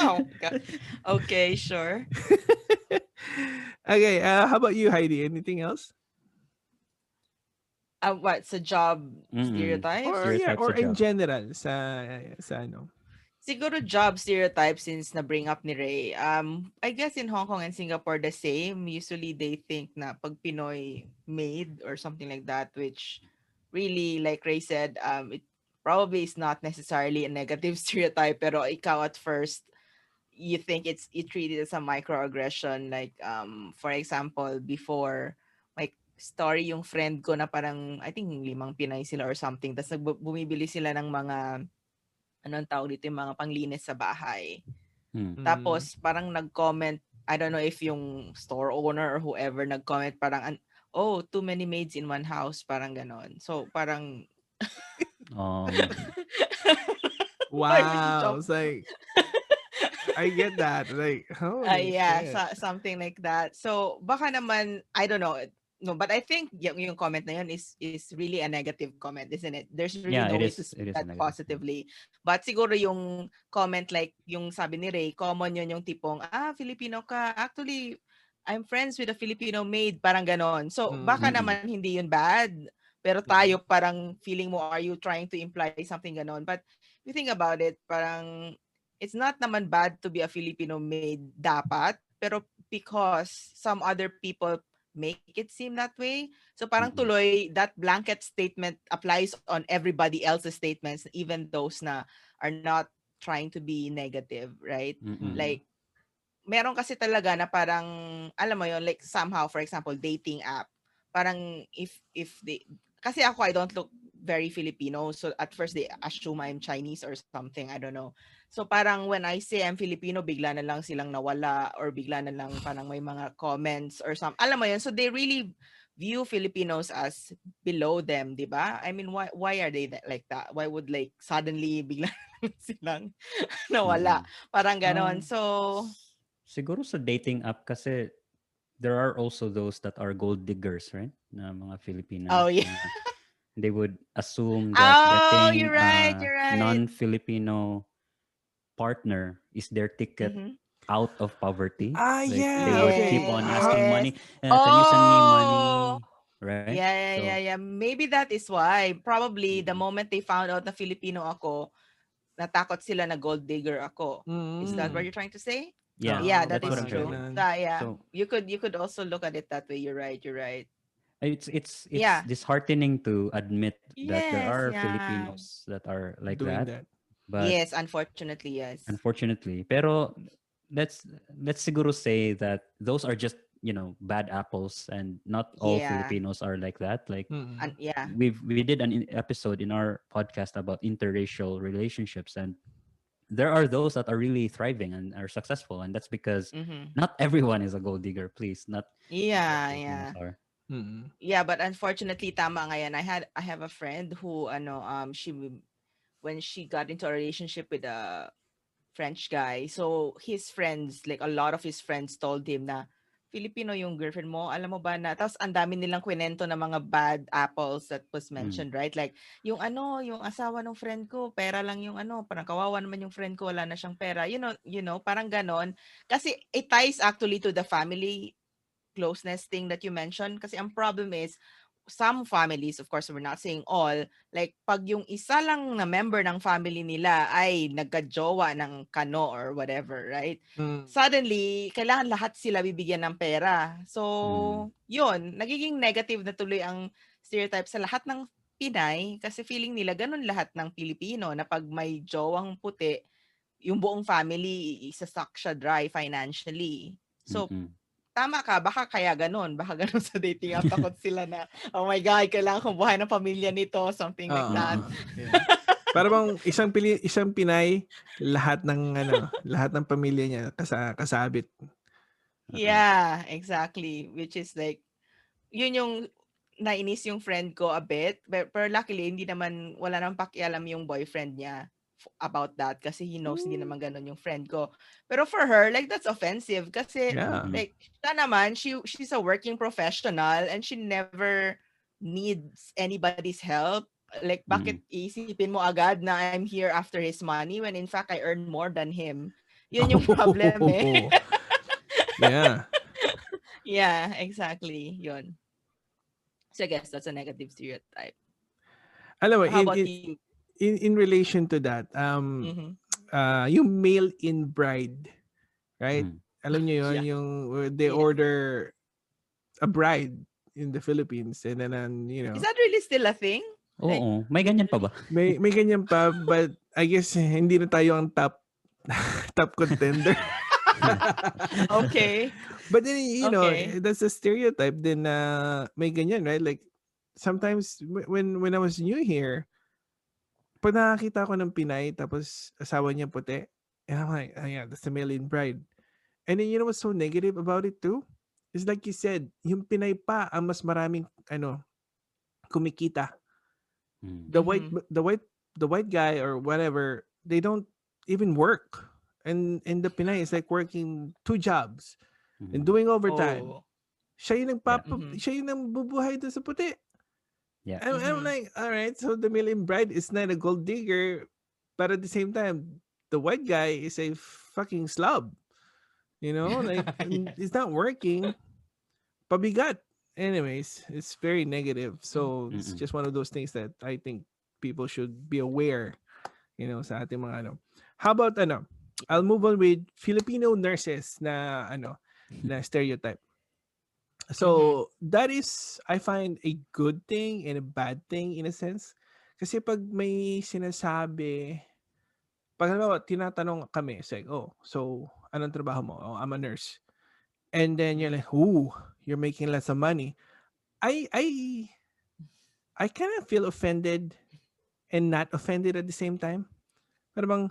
[SPEAKER 3] Oh my God. Okay, sure.
[SPEAKER 1] Okay, how about you, Heidi? Anything else?
[SPEAKER 3] What's a job
[SPEAKER 2] Mm-mm.
[SPEAKER 3] stereotype?
[SPEAKER 1] Or yeah,
[SPEAKER 2] Stereotypes
[SPEAKER 1] or
[SPEAKER 2] sa
[SPEAKER 1] in
[SPEAKER 2] job.
[SPEAKER 1] general sa ano.
[SPEAKER 3] Siguro job stereotype since na bring up ni Ray. I guess in Hong Kong and Singapore the same. Usually they think na pag Pinoy maid or something like that, which really, like Ray said, it probably is not necessarily a negative stereotype, pero ikaw at first you think you treat it as a microaggression. Like for example, before my story yung friend ko na parang I think 5 Pinay sila or something. Tapos bumibili sila ng mga anong tawag dito, yung mga panglinis sa bahay.
[SPEAKER 2] Mm.
[SPEAKER 3] Tapos parang nag-comment, I don't know if yung store owner or whoever nag-comment parang oh, too many maids in one house, parang ganon. So parang
[SPEAKER 2] Um,
[SPEAKER 3] why would you
[SPEAKER 1] Wow,
[SPEAKER 3] jump?
[SPEAKER 1] it's like I get that. Like, holy
[SPEAKER 3] Yeah,
[SPEAKER 1] shit.
[SPEAKER 3] something like that. So baka naman, I don't know. No, but I think yung comment na yun is really a negative comment, isn't it? There's really
[SPEAKER 2] yeah,
[SPEAKER 3] no
[SPEAKER 2] it
[SPEAKER 3] way to
[SPEAKER 2] is.
[SPEAKER 3] see
[SPEAKER 2] It is a
[SPEAKER 3] that
[SPEAKER 2] negative.
[SPEAKER 3] positively. But siguro yung comment like yung sabi ni Ray, common yun yung tipong, Filipino ka. Actually, I'm friends with a Filipino maid, parang ganon. So baka
[SPEAKER 1] Mm,
[SPEAKER 2] Mm-mm.
[SPEAKER 3] naman hindi yun bad. Pero
[SPEAKER 1] mm,
[SPEAKER 3] tayo parang feeling mo, are you trying to imply something ganon? But if you think about it, parang it's not naman bad to be a Filipino maid dapat, pero because some other people make it seem that way. So parang
[SPEAKER 2] Mm-mm.
[SPEAKER 3] tuloy that blanket statement applies on everybody else's statements, even those na are not trying to be negative, right?
[SPEAKER 2] Mm-mm.
[SPEAKER 1] mm,
[SPEAKER 3] Like meron kasi talaga na parang alam mo yon, like somehow for example dating app, parang if they, kasi ako I don't look very Filipino, so at first they assume I'm Chinese or something, I don't know. So parang when I say I'm Filipino, bigla na lang silang nawala or bigla na lang parang may mga comments or some, alam mo yun, so they really view Filipinos as below them, di ba? I mean, why are they like that? Why would like suddenly bigla silang nawala?
[SPEAKER 2] Mm-mm.
[SPEAKER 3] Parang ganon.
[SPEAKER 2] Um,
[SPEAKER 3] So
[SPEAKER 2] siguro sa dating app kasi there are also those that are gold diggers, right? Na mga
[SPEAKER 3] oh
[SPEAKER 2] Filipinas
[SPEAKER 3] yeah.
[SPEAKER 2] na they would assume that
[SPEAKER 3] Oh,
[SPEAKER 2] getting
[SPEAKER 3] you're right.
[SPEAKER 2] a
[SPEAKER 3] You're right.
[SPEAKER 2] non-Filipino partner is their ticket
[SPEAKER 3] Mm-hmm.
[SPEAKER 2] out of poverty. Like they
[SPEAKER 1] yeah,
[SPEAKER 2] would
[SPEAKER 1] okay.
[SPEAKER 2] keep on
[SPEAKER 1] How
[SPEAKER 2] asking
[SPEAKER 3] Yes.
[SPEAKER 2] money. Can you send me
[SPEAKER 3] Oh,
[SPEAKER 2] money? Right?
[SPEAKER 3] yeah, yeah,
[SPEAKER 2] So
[SPEAKER 3] yeah, yeah. Maybe that is why. Probably the
[SPEAKER 2] mm-mm.
[SPEAKER 3] moment they found out na Filipino ako, natakot sila na gold digger ako. Is that what
[SPEAKER 2] Mm-mm.
[SPEAKER 1] mm,
[SPEAKER 3] you're trying to say?
[SPEAKER 2] Yeah,
[SPEAKER 3] Yeah, that
[SPEAKER 2] that's what
[SPEAKER 3] is
[SPEAKER 2] I'm
[SPEAKER 1] parang
[SPEAKER 2] trying to
[SPEAKER 3] true.
[SPEAKER 2] say.
[SPEAKER 1] ganun.
[SPEAKER 3] Yeah.
[SPEAKER 2] So
[SPEAKER 3] You could also look at it that way. You're right. You're right.
[SPEAKER 2] it's
[SPEAKER 3] Yeah.
[SPEAKER 2] disheartening to admit that there
[SPEAKER 3] Yes.
[SPEAKER 2] are
[SPEAKER 3] Yeah.
[SPEAKER 2] Filipinos that are like
[SPEAKER 1] Doing
[SPEAKER 2] that,
[SPEAKER 1] that.
[SPEAKER 2] but
[SPEAKER 3] Yes. Unfortunately, yes.
[SPEAKER 2] unfortunately, pero let's let's siguro say that those are just bad apples, and not all
[SPEAKER 3] Yeah.
[SPEAKER 2] Filipinos are like that. Like
[SPEAKER 3] And
[SPEAKER 1] Mm,
[SPEAKER 3] yeah.
[SPEAKER 2] we did an episode in our podcast about interracial relationships, and there are those that are really thriving and are successful, and that's because
[SPEAKER 3] Mm-hmm.
[SPEAKER 2] not everyone is a gold digger. Please, not all
[SPEAKER 3] Yeah.
[SPEAKER 2] Filipinos
[SPEAKER 3] Yeah.
[SPEAKER 2] are.
[SPEAKER 1] Mm.
[SPEAKER 3] Yeah, but unfortunately, tama nga yan. I have a friend who when she got into a relationship with a French guy, so his friends, like a lot of his friends told him na Filipino yung girlfriend mo, alam mo ba na, tapos ang dami nilang kwento ng mga bad apples that was
[SPEAKER 2] Mm.
[SPEAKER 3] mentioned, right? Like, yung asawa ng friend ko, pera lang yung parang kawawa naman yung friend ko, wala na siyang pera. Parang ganon. Kasi it ties actually to the family closeness thing that you mentioned. Kasi ang problem is, some families, of course, we're not saying all, like pag yung isa lang na member ng family nila ay nagka-jowa ng kano or whatever, right?
[SPEAKER 1] Mm.
[SPEAKER 3] Suddenly, kailangan lahat sila bibigyan ng pera.
[SPEAKER 2] Mm.
[SPEAKER 3] So, yun, nagiging negative na tuloy ang stereotype sa lahat ng Pinay kasi feeling nila ganun lahat ng Pilipino na pag may jowang puti, yung buong family isa-suck siya dry financially. So,
[SPEAKER 2] Mm.
[SPEAKER 3] tama ka, baka kaya gano'n. Baka gano'n sa dating app, takot sila na, "Oh my God, kailangan kong buhay ng pamilya nito," something like that.
[SPEAKER 1] Oo. Yeah. Para bang isang Pinay, lahat ng pamilya niya kasabit.
[SPEAKER 3] Yeah, exactly. Which is like, yun yung nainis yung friend ko a bit. Pero luckily, wala namang pakialam yung boyfriend niya about that kasi he knows hindi naman ganun yung friend ko. Pero for her, like, that's offensive kasi,
[SPEAKER 1] Yeah.
[SPEAKER 2] Mm.
[SPEAKER 3] like, siya naman, she's a working professional and she never needs anybody's help. Like, bakit
[SPEAKER 2] Mm.
[SPEAKER 3] iisipin mo agad na I'm here after his money when in fact I earn more than him? Yun yung problem eh.
[SPEAKER 1] Oh, yeah.
[SPEAKER 3] Yeah, exactly. Yun. So I guess that's a negative stereotype.
[SPEAKER 1] Alam mo,
[SPEAKER 3] How about you?
[SPEAKER 1] in relation to that,
[SPEAKER 3] Mm-hmm.
[SPEAKER 1] yung mail-in bride, right?
[SPEAKER 2] Mm.
[SPEAKER 1] Alam niyo yun,
[SPEAKER 3] Yeah.
[SPEAKER 1] yung they
[SPEAKER 3] Yes.
[SPEAKER 1] order a bride in the Philippines and then,
[SPEAKER 3] Is that really still a thing? Like,
[SPEAKER 2] Oo, may ganyan pa ba?
[SPEAKER 1] may ganyan pa, but I guess hindi na tayo ang top top contender.
[SPEAKER 3] okay.
[SPEAKER 1] But then,
[SPEAKER 3] Okay.
[SPEAKER 1] that's a stereotype din na may ganyan, right? Like, sometimes when I was new here, pag nakakita ko ng Pinay tapos asawa niya puti, and I'm like, oh yeah, that's the mail-in bride. And then, what's so negative about it too? It's like you said, yung Pinay pa ang mas maraming, kumikita.
[SPEAKER 2] Mm.
[SPEAKER 1] The white,
[SPEAKER 3] Mm-hmm.
[SPEAKER 1] the white, the white guy or whatever, they don't even work. And the Pinay is like working two jobs and
[SPEAKER 2] Mm.
[SPEAKER 1] doing overtime.
[SPEAKER 3] Oh.
[SPEAKER 2] Yeah.
[SPEAKER 3] Mm-hmm.
[SPEAKER 1] Siya yung nagbubuhay doon sa puti.
[SPEAKER 2] Yeah.
[SPEAKER 1] I'm
[SPEAKER 3] Mm-hmm.
[SPEAKER 1] like, all right, so the million bride is not a gold digger, but at the same time, the white guy is a fucking slob. Like,
[SPEAKER 3] yeah.
[SPEAKER 1] it's not working. Pabigat. Anyways, it's very negative. So it's
[SPEAKER 2] Mm.
[SPEAKER 1] just one of those things that I think people should be aware, sa ating mga ano. How about I'll move on with Filipino nurses na stereotype.
[SPEAKER 3] Mm-hmm.
[SPEAKER 1] So, that is, I find, a good thing and a bad thing in a sense. Kasi pag may sinasabi, pag halimbawa, tinatanong kami, it's like, oh, so, anong trabaho mo? Oh, I'm a nurse. And then you're like, ooh, you're making lots of money. I I I kind of feel offended and not offended at the same time. Pero bang,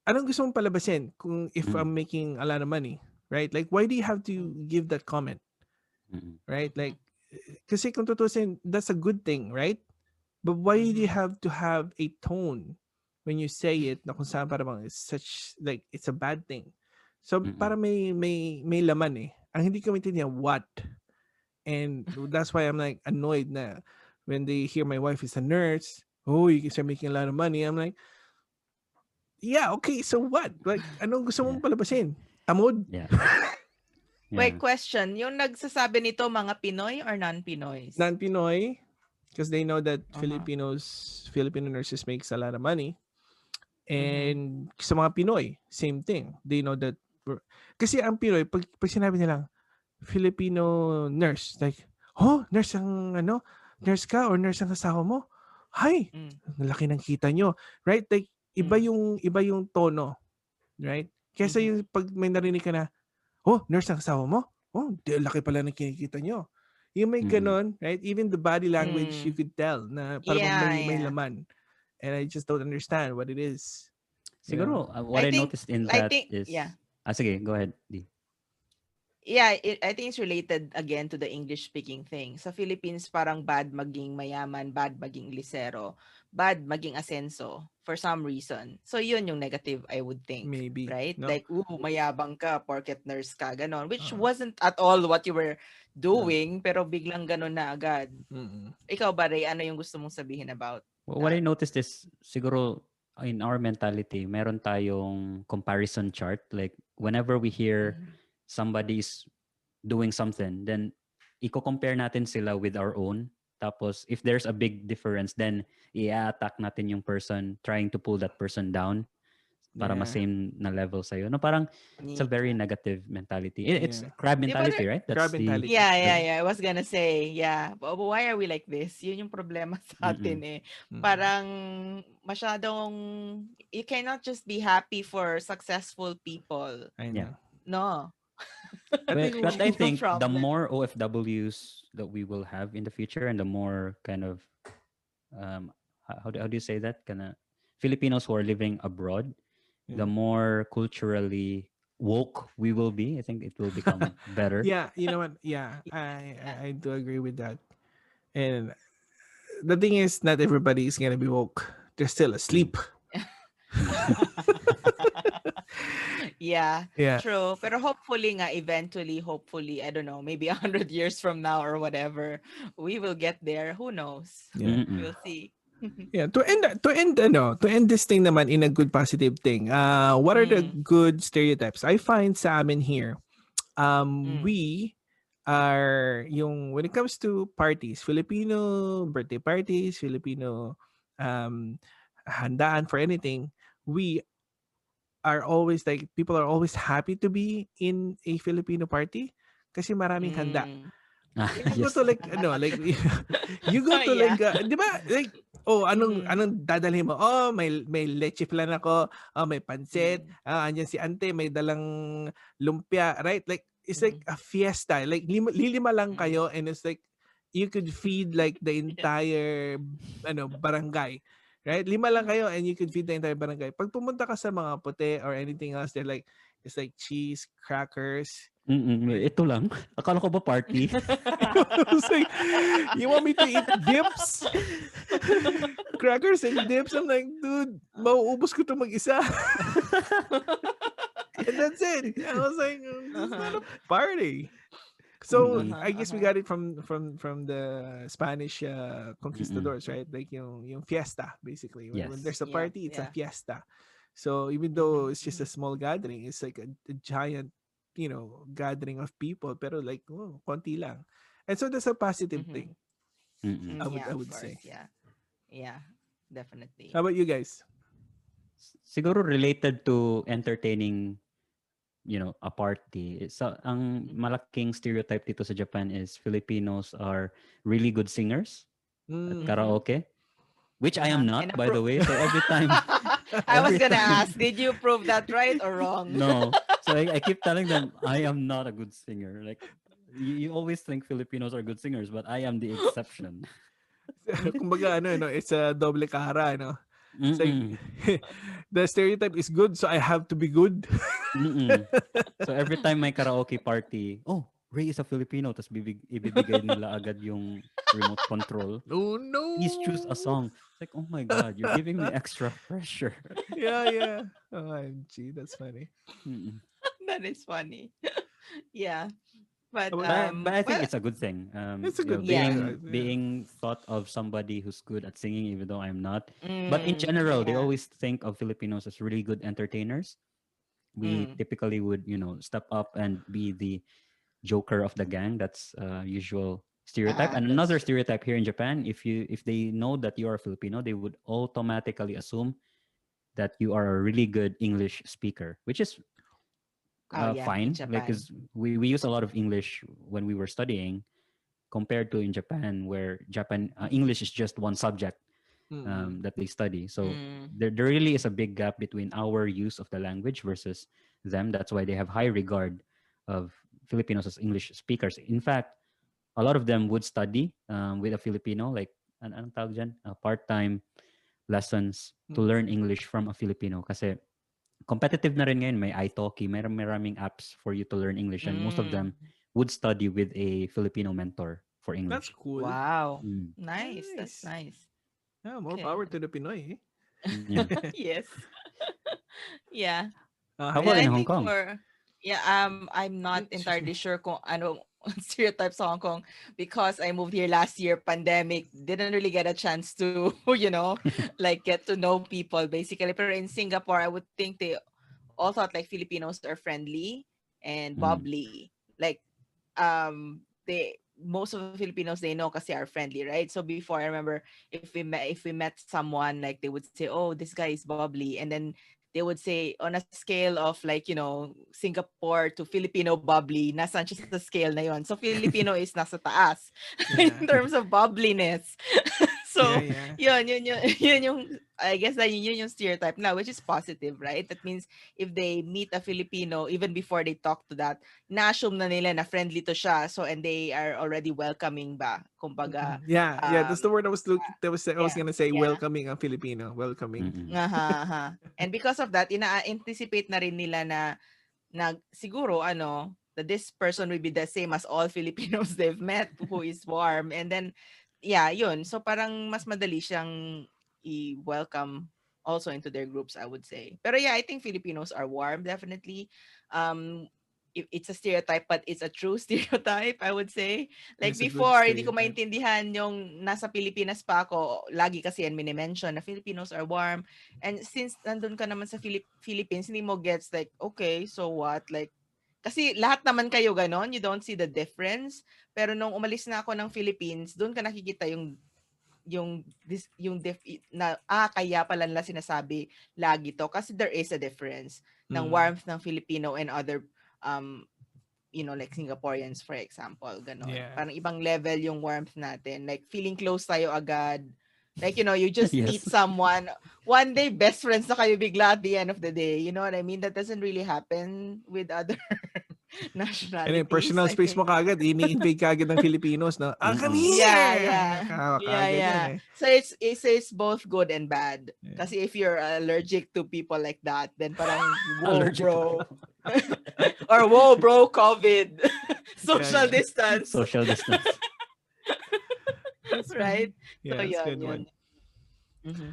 [SPEAKER 1] anong gusto mong palabasin kung if
[SPEAKER 2] Mm.
[SPEAKER 1] I'm making a lot of money, right? Like, why do you have to give that comment,
[SPEAKER 2] Mm.
[SPEAKER 1] right?
[SPEAKER 3] Mm-hmm.
[SPEAKER 1] Like, kasi kung tutusin, that's a good thing, right? But why do you
[SPEAKER 3] Mm-hmm.
[SPEAKER 1] have to have a tone when you say it na kung saan parang it's such, like, it's a bad thing. So, para
[SPEAKER 2] Mm.
[SPEAKER 1] may laman eh. Ang hindi ko maintindihan, what? And that's why I'm like annoyed na when they hear my wife is a nurse, oh, you can start making a lot of money. I'm like, yeah, okay, so what? Like, anong gusto
[SPEAKER 2] Yeah.
[SPEAKER 1] mong palabasin? Tamod?
[SPEAKER 2] Yeah.
[SPEAKER 3] Wait,
[SPEAKER 2] Yeah.
[SPEAKER 3] question. Yung nagsasabi nito, mga Pinoy or non-Pinoys?
[SPEAKER 1] Non-Pinoy, because they know that
[SPEAKER 3] Uh-huh.
[SPEAKER 1] Filipino nurses makes a lot of money.
[SPEAKER 3] Mm-hmm.
[SPEAKER 1] And sa mga Pinoy, same thing. They know that kasi ang Pinoy, pag sinabi nilang Filipino nurse, like, oh, nurse ang nurse ka or nurse ang asawa mo? Hay,
[SPEAKER 3] Mm.
[SPEAKER 1] ang laki ng kita nyo. Right? Like,
[SPEAKER 3] Mm.
[SPEAKER 1] iba yung tono. Right? Kesa
[SPEAKER 3] Mm-hmm.
[SPEAKER 1] yung pag may narinig ka na, oh, nurse ang asawa mo? Oh, laki pala ng kinikita nyo. Yung may
[SPEAKER 2] Mm.
[SPEAKER 1] ganon, right? Even the body language, you
[SPEAKER 3] Mm.
[SPEAKER 1] could tell na parang
[SPEAKER 3] Yeah,
[SPEAKER 1] may
[SPEAKER 3] yeah.
[SPEAKER 1] laman. And I just don't understand what it is.
[SPEAKER 2] Siguro, what
[SPEAKER 3] I
[SPEAKER 2] I
[SPEAKER 3] think,
[SPEAKER 2] noticed in
[SPEAKER 3] I
[SPEAKER 2] that
[SPEAKER 3] think,
[SPEAKER 2] is...
[SPEAKER 3] yeah.
[SPEAKER 2] Sige, go ahead, D.
[SPEAKER 3] yeah, I think it's related again to the English speaking thing. Sa Philippines, parang bad maging mayaman, bad maging lisero, bad maging asenso for some reason. So yun yung negative, I would think.
[SPEAKER 1] Maybe,
[SPEAKER 3] Right?
[SPEAKER 1] no?
[SPEAKER 3] Like, mayabang ka, porket nurse ka, ganon. Which
[SPEAKER 1] Uh,
[SPEAKER 3] wasn't at all what you were
[SPEAKER 1] no.
[SPEAKER 3] doing, pero biglang ganon na agad.
[SPEAKER 1] Mm-mm.
[SPEAKER 3] Ikaw ba, Ray, ano yung gusto mong sabihin about
[SPEAKER 2] What I
[SPEAKER 3] that?
[SPEAKER 2] noticed is siguro in our mentality, meron tayong comparison chart. Like whenever we hear
[SPEAKER 3] Mhm.
[SPEAKER 2] somebody's doing something, then i-compare natin sila with our own. Tapos if there's a big difference, then i-attack natin yung person trying to pull that person down para
[SPEAKER 1] Yeah,
[SPEAKER 2] ma-same na level sa'yo. No, parang it's a very
[SPEAKER 3] Yeah.
[SPEAKER 2] negative mentality. It's
[SPEAKER 1] yeah.
[SPEAKER 2] crab
[SPEAKER 3] Di ba
[SPEAKER 2] mentality, right?
[SPEAKER 1] Crab
[SPEAKER 2] That's the
[SPEAKER 1] mentality.
[SPEAKER 3] Yeah,
[SPEAKER 1] Yeah.
[SPEAKER 3] yeah, yeah. I was gonna say, yeah. But why are we like this? Yun yung problema sa
[SPEAKER 2] mm-mm.
[SPEAKER 3] atin eh.
[SPEAKER 1] Mm.
[SPEAKER 3] Parang masyadong, you cannot just be happy for successful people.
[SPEAKER 1] I
[SPEAKER 2] Yeah.
[SPEAKER 1] know.
[SPEAKER 3] No.
[SPEAKER 1] I think
[SPEAKER 2] But I
[SPEAKER 3] Yun yung
[SPEAKER 2] think the
[SPEAKER 3] problem.
[SPEAKER 2] more OFWs that we will have in the future, and the more kind of how do you say that? Kind of Filipinos who are living abroad, the
[SPEAKER 1] yeah.
[SPEAKER 2] more culturally woke we will be. I think it will become better.
[SPEAKER 1] Yeah, you know what? Yeah,
[SPEAKER 3] Yeah.
[SPEAKER 1] I do agree with that. And the thing is, not everybody is gonna be woke. They're still
[SPEAKER 2] Mm.
[SPEAKER 1] asleep.
[SPEAKER 3] Yeah,
[SPEAKER 1] Yeah,
[SPEAKER 3] true. Pero hopefully nga, eventually, hopefully, I don't know, maybe 100 years from now or whatever, we will get there. Who knows?
[SPEAKER 1] yeah,
[SPEAKER 2] Mm-mm.
[SPEAKER 3] We'll see.
[SPEAKER 1] yeah. To end this thing naman in a good positive thing. What are the
[SPEAKER 3] Mm,
[SPEAKER 1] good stereotypes? I find sa amin here,
[SPEAKER 3] mm,
[SPEAKER 1] we are yung when it comes to parties, Filipino birthday parties, Filipino um handaan for anything, we are always like people are always happy to be in a Filipino party kasi maraming handa.
[SPEAKER 3] mm.
[SPEAKER 2] Ah,
[SPEAKER 1] You go to
[SPEAKER 2] yes.
[SPEAKER 1] like like you go to
[SPEAKER 3] Yeah.
[SPEAKER 1] like 'di ba like
[SPEAKER 3] Mm,
[SPEAKER 1] anong dadalhin mo? Oh, may leche flan ako. Oh, may pansit.
[SPEAKER 3] mm,
[SPEAKER 1] Andiyan si ante may dalang lumpia, right? Like it's like
[SPEAKER 3] mm,
[SPEAKER 1] a fiesta. Like lilima lang
[SPEAKER 3] mm.
[SPEAKER 1] kayo and it's like you could feed like the
[SPEAKER 3] Yeah.
[SPEAKER 1] entire barangay. Right? Lima lang kayo and you could feed the entire barangay. Pag pumunta ka sa mga puti or anything else, they're like it's like cheese, crackers,
[SPEAKER 2] Mm-mm.
[SPEAKER 1] and
[SPEAKER 2] Ito lang. Akala ko ba party?
[SPEAKER 1] I was like, you want me to eat dips? Crackers and dips? I'm like, dude, mauubos ko to mag-isa. And that's it. I was like, this is not
[SPEAKER 3] Uh-huh.
[SPEAKER 1] a party. So
[SPEAKER 2] Mm-mm.
[SPEAKER 3] Uh-huh.
[SPEAKER 1] I guess we
[SPEAKER 3] Uh-huh.
[SPEAKER 1] got it from the Spanish
[SPEAKER 2] Mm-mm.
[SPEAKER 1] conquistadors, right? Like yung fiesta, basically. When
[SPEAKER 2] Yes.
[SPEAKER 1] there's a
[SPEAKER 3] Yeah.
[SPEAKER 1] party, it's a
[SPEAKER 3] Yeah.
[SPEAKER 1] fiesta. So even
[SPEAKER 3] Mm-hmm.
[SPEAKER 1] though it's just a
[SPEAKER 3] Mm-hmm.
[SPEAKER 1] small gathering, it's like a giant, gathering of people. Pero like, konti lang. And so that's a positive
[SPEAKER 3] Mm-hmm.
[SPEAKER 1] thing.
[SPEAKER 2] Mm-mm.
[SPEAKER 1] I would
[SPEAKER 3] Yeah,
[SPEAKER 1] I
[SPEAKER 3] of
[SPEAKER 1] would
[SPEAKER 3] course.
[SPEAKER 1] say.
[SPEAKER 3] Yeah. Yeah. Definitely.
[SPEAKER 1] How about you guys?
[SPEAKER 2] Siguro related to entertaining, a party. So, ang
[SPEAKER 3] Mm-hmm.
[SPEAKER 2] malaking stereotype dito sa Japan is Filipinos are really good singers at
[SPEAKER 1] Mm.
[SPEAKER 3] Mm-hmm.
[SPEAKER 2] karaoke, which I am
[SPEAKER 3] Uh-huh.
[SPEAKER 2] not,
[SPEAKER 3] And
[SPEAKER 2] by the way. So every time,
[SPEAKER 3] I was
[SPEAKER 2] every
[SPEAKER 3] gonna
[SPEAKER 2] time,
[SPEAKER 3] ask, did you prove that right or wrong?
[SPEAKER 2] no. So I keep telling them I am not a good singer. Like you always think Filipinos are good singers, but I am the exception.
[SPEAKER 1] Kumbaga it's a doble cara, It's like
[SPEAKER 2] Mm-mm.
[SPEAKER 1] the stereotype is good, so I have to be good.
[SPEAKER 2] Mm-mm. So every time may karaoke party, oh, Ray is a Filipino, tapos ibibigay nila agad yung remote control.
[SPEAKER 1] Oh
[SPEAKER 2] Please choose a
[SPEAKER 1] no.
[SPEAKER 2] song. It's like, oh my God, you're giving me extra pressure.
[SPEAKER 1] Yeah, yeah. OMG, that's funny.
[SPEAKER 2] Mm-mm.
[SPEAKER 3] That is funny. Yeah. But
[SPEAKER 1] How about you?
[SPEAKER 2] But I think
[SPEAKER 3] well,
[SPEAKER 2] it's a good thing.
[SPEAKER 1] It's a good thing.
[SPEAKER 3] yeah.
[SPEAKER 1] Yeah.
[SPEAKER 2] Being thought of somebody who's good at singing, even though I'm not. But in
[SPEAKER 3] Mm,
[SPEAKER 2] general, they
[SPEAKER 3] yeah.
[SPEAKER 2] always think of Filipinos as really good entertainers. We
[SPEAKER 3] Mm.
[SPEAKER 2] typically would, step up and be the joker of the gang. That's usual stereotype. And
[SPEAKER 3] That's
[SPEAKER 2] another
[SPEAKER 3] true.
[SPEAKER 2] stereotype here in Japan, if they know that you are Filipino, they would automatically assume that you are a really good English speaker, which is
[SPEAKER 3] Oh yeah, in
[SPEAKER 2] fine. Like,
[SPEAKER 3] Japan.
[SPEAKER 2] cause we use a lot of English when we were studying, compared to in Japan, where English is just one subject
[SPEAKER 1] Mm-mm.
[SPEAKER 2] that they study. So
[SPEAKER 3] Mm.
[SPEAKER 2] there really is a big gap between our use of the language versus them. That's why they have high regard of Filipinos as English speakers. In fact, a lot of them would study with a Filipino, like anong tawag dyan? Part-time lessons to
[SPEAKER 1] Mm.
[SPEAKER 2] learn English from a Filipino. Kasi competitive na rin ngayon. May italki, may maraming apps for you to learn English, and most of them
[SPEAKER 3] Mm.
[SPEAKER 2] would study with a Filipino mentor for
[SPEAKER 1] That's
[SPEAKER 2] English.
[SPEAKER 1] cool.
[SPEAKER 3] Wow.
[SPEAKER 2] Mm.
[SPEAKER 3] Nice. That's
[SPEAKER 1] Nice.
[SPEAKER 3] nice.
[SPEAKER 1] Yeah, more
[SPEAKER 3] Okay.
[SPEAKER 1] power to the Pinoy.
[SPEAKER 2] Yeah.
[SPEAKER 3] Yes. Yeah.
[SPEAKER 2] How
[SPEAKER 1] Hi,
[SPEAKER 3] And
[SPEAKER 2] about
[SPEAKER 3] I
[SPEAKER 2] in
[SPEAKER 1] Heidi.
[SPEAKER 2] Hong
[SPEAKER 3] think
[SPEAKER 2] Kong?
[SPEAKER 3] for yeah, I'm not
[SPEAKER 1] Excuse
[SPEAKER 3] entirely
[SPEAKER 1] me.
[SPEAKER 3] sure kung ano stereotypes sa Hong Kong because I moved here last year, pandemic, didn't really get a chance to, like get to know people basically. Pero in Singapore, I would think they all thought like Filipinos are friendly and
[SPEAKER 2] Mm.
[SPEAKER 3] bubbly. Like they most of the Filipinos they know kasi are friendly, right? So before I remember if we met someone like they would say, "Oh, this guy is bubbly," and then they would say on a scale of like Singapore to Filipino bubbly, nasa siya sa scale na yon. So Filipino is nasa taas
[SPEAKER 1] Yeah.
[SPEAKER 3] in terms of bubbliness.
[SPEAKER 1] Yeah,
[SPEAKER 3] So
[SPEAKER 1] yeah.
[SPEAKER 3] yun, yun yung I guess that yun yung stereotype now, which is positive, right? That means if they meet a Filipino, even before they talk to that, na-assume na nila na friendly to siya. So, and they are already welcoming ba? Kumbaga,
[SPEAKER 1] Yeah, yeah. That's the word I was looking. I was
[SPEAKER 3] yeah,
[SPEAKER 1] gonna say
[SPEAKER 3] yeah.
[SPEAKER 1] welcoming a Filipino. Welcoming.
[SPEAKER 2] Mm-mm.
[SPEAKER 3] Aha, aha. And because of that, ina-anticipate na rin nila na siguro that this person will be the same as all Filipinos they've met who is warm. And then yeah, yun. So parang mas madali siyang i-welcome also into their groups, I would say. Pero yeah, I think Filipinos are warm, definitely. It's a stereotype, but it's a true stereotype, I would say. Like
[SPEAKER 1] It's a good
[SPEAKER 3] before, hindi ko
[SPEAKER 1] stereotype.
[SPEAKER 3] maintindihan yung nasa Pilipinas pa ako, lagi kasi yan minimension na Filipinos are warm. And since nandun ka naman sa Philippines, hindi mo gets like, okay, so what? Like, kasi lahat naman kayo ganon, you don't see the difference. Pero nung umalis na ako ng Philippines, doon ka nakikita kaya pala nila sinasabi lagi to kasi there is a difference ng
[SPEAKER 1] Mm.
[SPEAKER 3] warmth ng Filipino and other um like Singaporeans for example, ganon.
[SPEAKER 1] Yeah.
[SPEAKER 3] Parang ibang level yung warmth natin. Like feeling close tayo agad. Like, you just meet
[SPEAKER 2] Yes.
[SPEAKER 3] someone, one day best friends na kayo bigla at the end of the day. You know what I mean? That doesn't really happen with other
[SPEAKER 1] And then
[SPEAKER 3] nationalities,
[SPEAKER 1] personal
[SPEAKER 3] I
[SPEAKER 1] space mo
[SPEAKER 3] think.
[SPEAKER 1] kagad, ini-invade kagad ng Filipinos na, come
[SPEAKER 2] Mm-mm.
[SPEAKER 3] Yeah,
[SPEAKER 1] here!
[SPEAKER 3] yeah. Yeah,
[SPEAKER 1] Kagad yan
[SPEAKER 3] yeah.
[SPEAKER 1] eh.
[SPEAKER 3] So it's both good and bad.
[SPEAKER 1] Yeah.
[SPEAKER 3] Kasi if you're allergic to people like that, then parang, whoa,
[SPEAKER 2] Allergic to
[SPEAKER 3] bro.
[SPEAKER 2] people.
[SPEAKER 3] Or, whoa, bro, COVID. Social
[SPEAKER 1] Yeah.
[SPEAKER 3] distance.
[SPEAKER 2] Social distance.
[SPEAKER 1] That's
[SPEAKER 3] Right?
[SPEAKER 1] fine.
[SPEAKER 3] So,
[SPEAKER 1] Yeah, that's a
[SPEAKER 3] yun,
[SPEAKER 1] good
[SPEAKER 3] yun.
[SPEAKER 1] one.
[SPEAKER 3] Mm-hmm.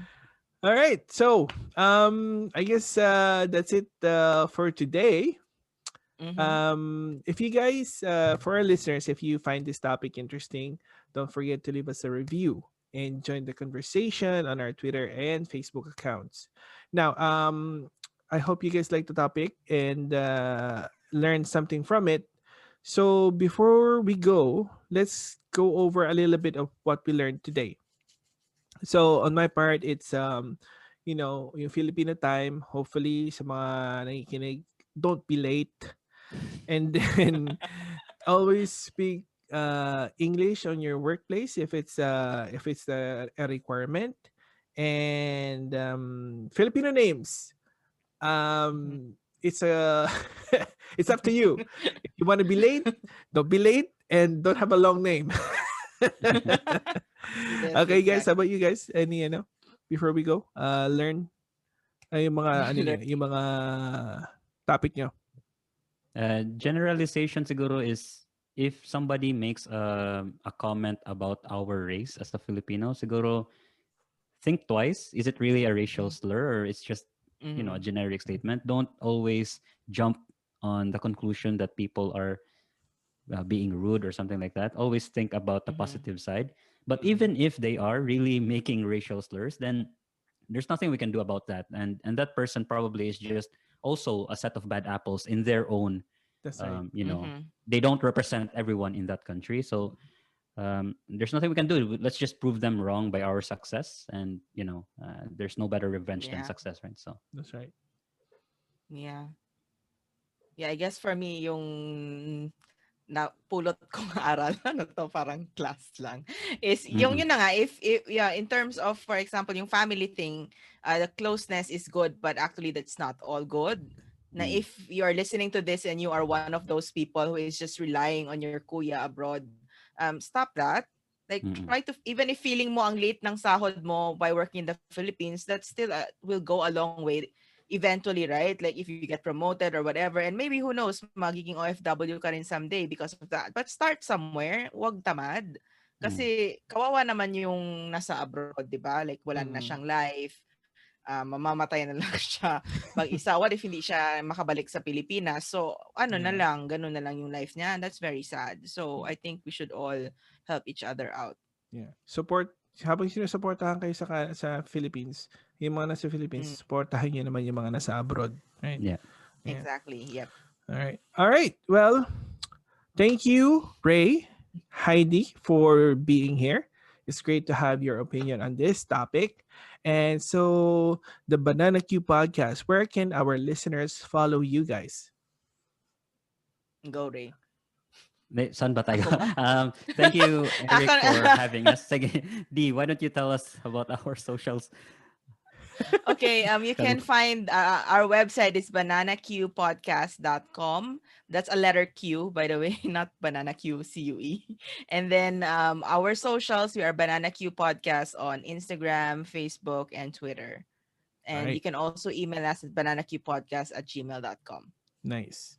[SPEAKER 1] All right. So, I guess that's it for today.
[SPEAKER 3] Mm-hmm.
[SPEAKER 1] If you guys, for our listeners, if you find this topic interesting, don't forget to leave us a review and join the conversation on our Twitter and Facebook accounts. Now, I hope you guys like the topic and learn something from it. So before we go, let's go over a little bit of what we learned today. So on my part, it's yung Filipino time. Hopefully sa mga nakikinig, don't be late. And then always speak English on your workplace if it's a requirement. And Filipino names. It's a it's up to you. If you want to be late, don't be late and don't have a long name.
[SPEAKER 3] Yes,
[SPEAKER 1] Okay, guys, how
[SPEAKER 3] exactly.
[SPEAKER 1] about you guys? Any before we go, learn yung mga ano niyo, yung mga topic nyo.
[SPEAKER 2] Generalization siguro is if somebody makes a comment about our race as a Filipino, siguro think twice. Is it really a racial slur or it's just a
[SPEAKER 3] Mm-hmm.
[SPEAKER 2] generic statement? Don't always jump on the conclusion that people are being rude or something like that. Always think about the
[SPEAKER 3] Mm-hmm.
[SPEAKER 2] positive side. But
[SPEAKER 1] Mm.
[SPEAKER 2] even if they are really making racial slurs, then there's nothing we can do about that. And that person probably is just also a set of bad apples in their own.
[SPEAKER 1] That's right.
[SPEAKER 3] Mm-hmm.
[SPEAKER 2] They don't represent everyone in that country. So there's nothing we can do. Let's just prove them wrong by our success. And there's no better revenge than
[SPEAKER 3] Yeah.
[SPEAKER 2] success, right? So
[SPEAKER 1] That's right.
[SPEAKER 3] Yeah. Yeah, I guess for me, yung napulot kong aral, ano to, parang class lang, is yung
[SPEAKER 2] mm-mm,
[SPEAKER 3] yun na nga, if yeah, in terms of, for example, yung family thing, the closeness is good, but actually that's not all good. Na
[SPEAKER 2] mm,
[SPEAKER 3] if you are listening to this and you are one of those people who is just relying on your kuya abroad, stop that. Like,
[SPEAKER 2] mm-mm,
[SPEAKER 3] try to, even if feeling mo ang late ng sahod mo by working in the Philippines, that still will go a long way eventually, right? Like if you get promoted or whatever, and maybe who knows, magiging OFW ka rin someday because of that. But start somewhere, wag tamad.
[SPEAKER 2] Mm.
[SPEAKER 3] Kasi kawawa naman yung nasa abroad, di ba? Like wala na
[SPEAKER 1] Mm.
[SPEAKER 3] siyang life, mamamatay na lang siya mag-isa. What if hindi siya makabalik sa Pilipinas? So, ano na
[SPEAKER 1] Yeah.
[SPEAKER 3] lang, ganun na lang yung life niya. That's very sad. So,
[SPEAKER 1] Yeah.
[SPEAKER 3] I think we should all help each other out.
[SPEAKER 1] Yeah. Support habang sinusuportahan kayo sa Philippines, yung mga nasa Philippines,
[SPEAKER 3] Mm,
[SPEAKER 1] supportahan niyo naman yung mga nasa abroad. Right?
[SPEAKER 2] Yeah.
[SPEAKER 1] Yeah.
[SPEAKER 3] exactly. Yep.
[SPEAKER 1] All right. All right. Well, thank you, Ray, Heidi, for being here. It's great to have your opinion on this topic. And so, the Banana Q podcast, where can our listeners follow you guys?
[SPEAKER 3] Go, Ray.
[SPEAKER 2] Saan ba tayo?
[SPEAKER 3] Ako ba?
[SPEAKER 2] Thank you,
[SPEAKER 3] Ako,
[SPEAKER 2] Eric, for having us. Sige, D, why don't you tell us about our socials?
[SPEAKER 3] okay, you can find our website is bananaqpodcast.com. That's a letter Q, by the way, not banana Q, CUE. And then our socials, we are Banana Q Podcast on Instagram, Facebook, and Twitter.
[SPEAKER 1] All
[SPEAKER 3] And you
[SPEAKER 1] right.
[SPEAKER 3] can also email us at bananaqpodcast@gmail.com.
[SPEAKER 1] Nice.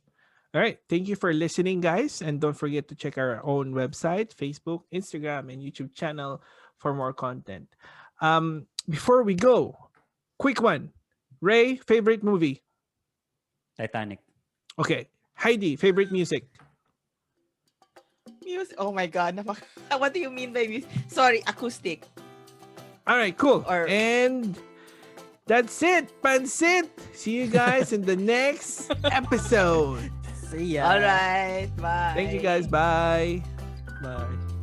[SPEAKER 1] All right. Thank you for listening, guys. And don't forget to check our own website, Facebook, Instagram, and YouTube channel for more content. Before we go, quick one. Ray, favorite movie?
[SPEAKER 2] Titanic.
[SPEAKER 1] Okay. Heidi, favorite music?
[SPEAKER 3] Music. Oh my God. What do you mean by music? Sorry, acoustic.
[SPEAKER 1] All right, cool.
[SPEAKER 3] Or
[SPEAKER 1] And that's it. Pansit. See you guys in the next episode.
[SPEAKER 2] See ya.
[SPEAKER 3] all right. Bye.
[SPEAKER 1] Thank you guys. Bye. Bye.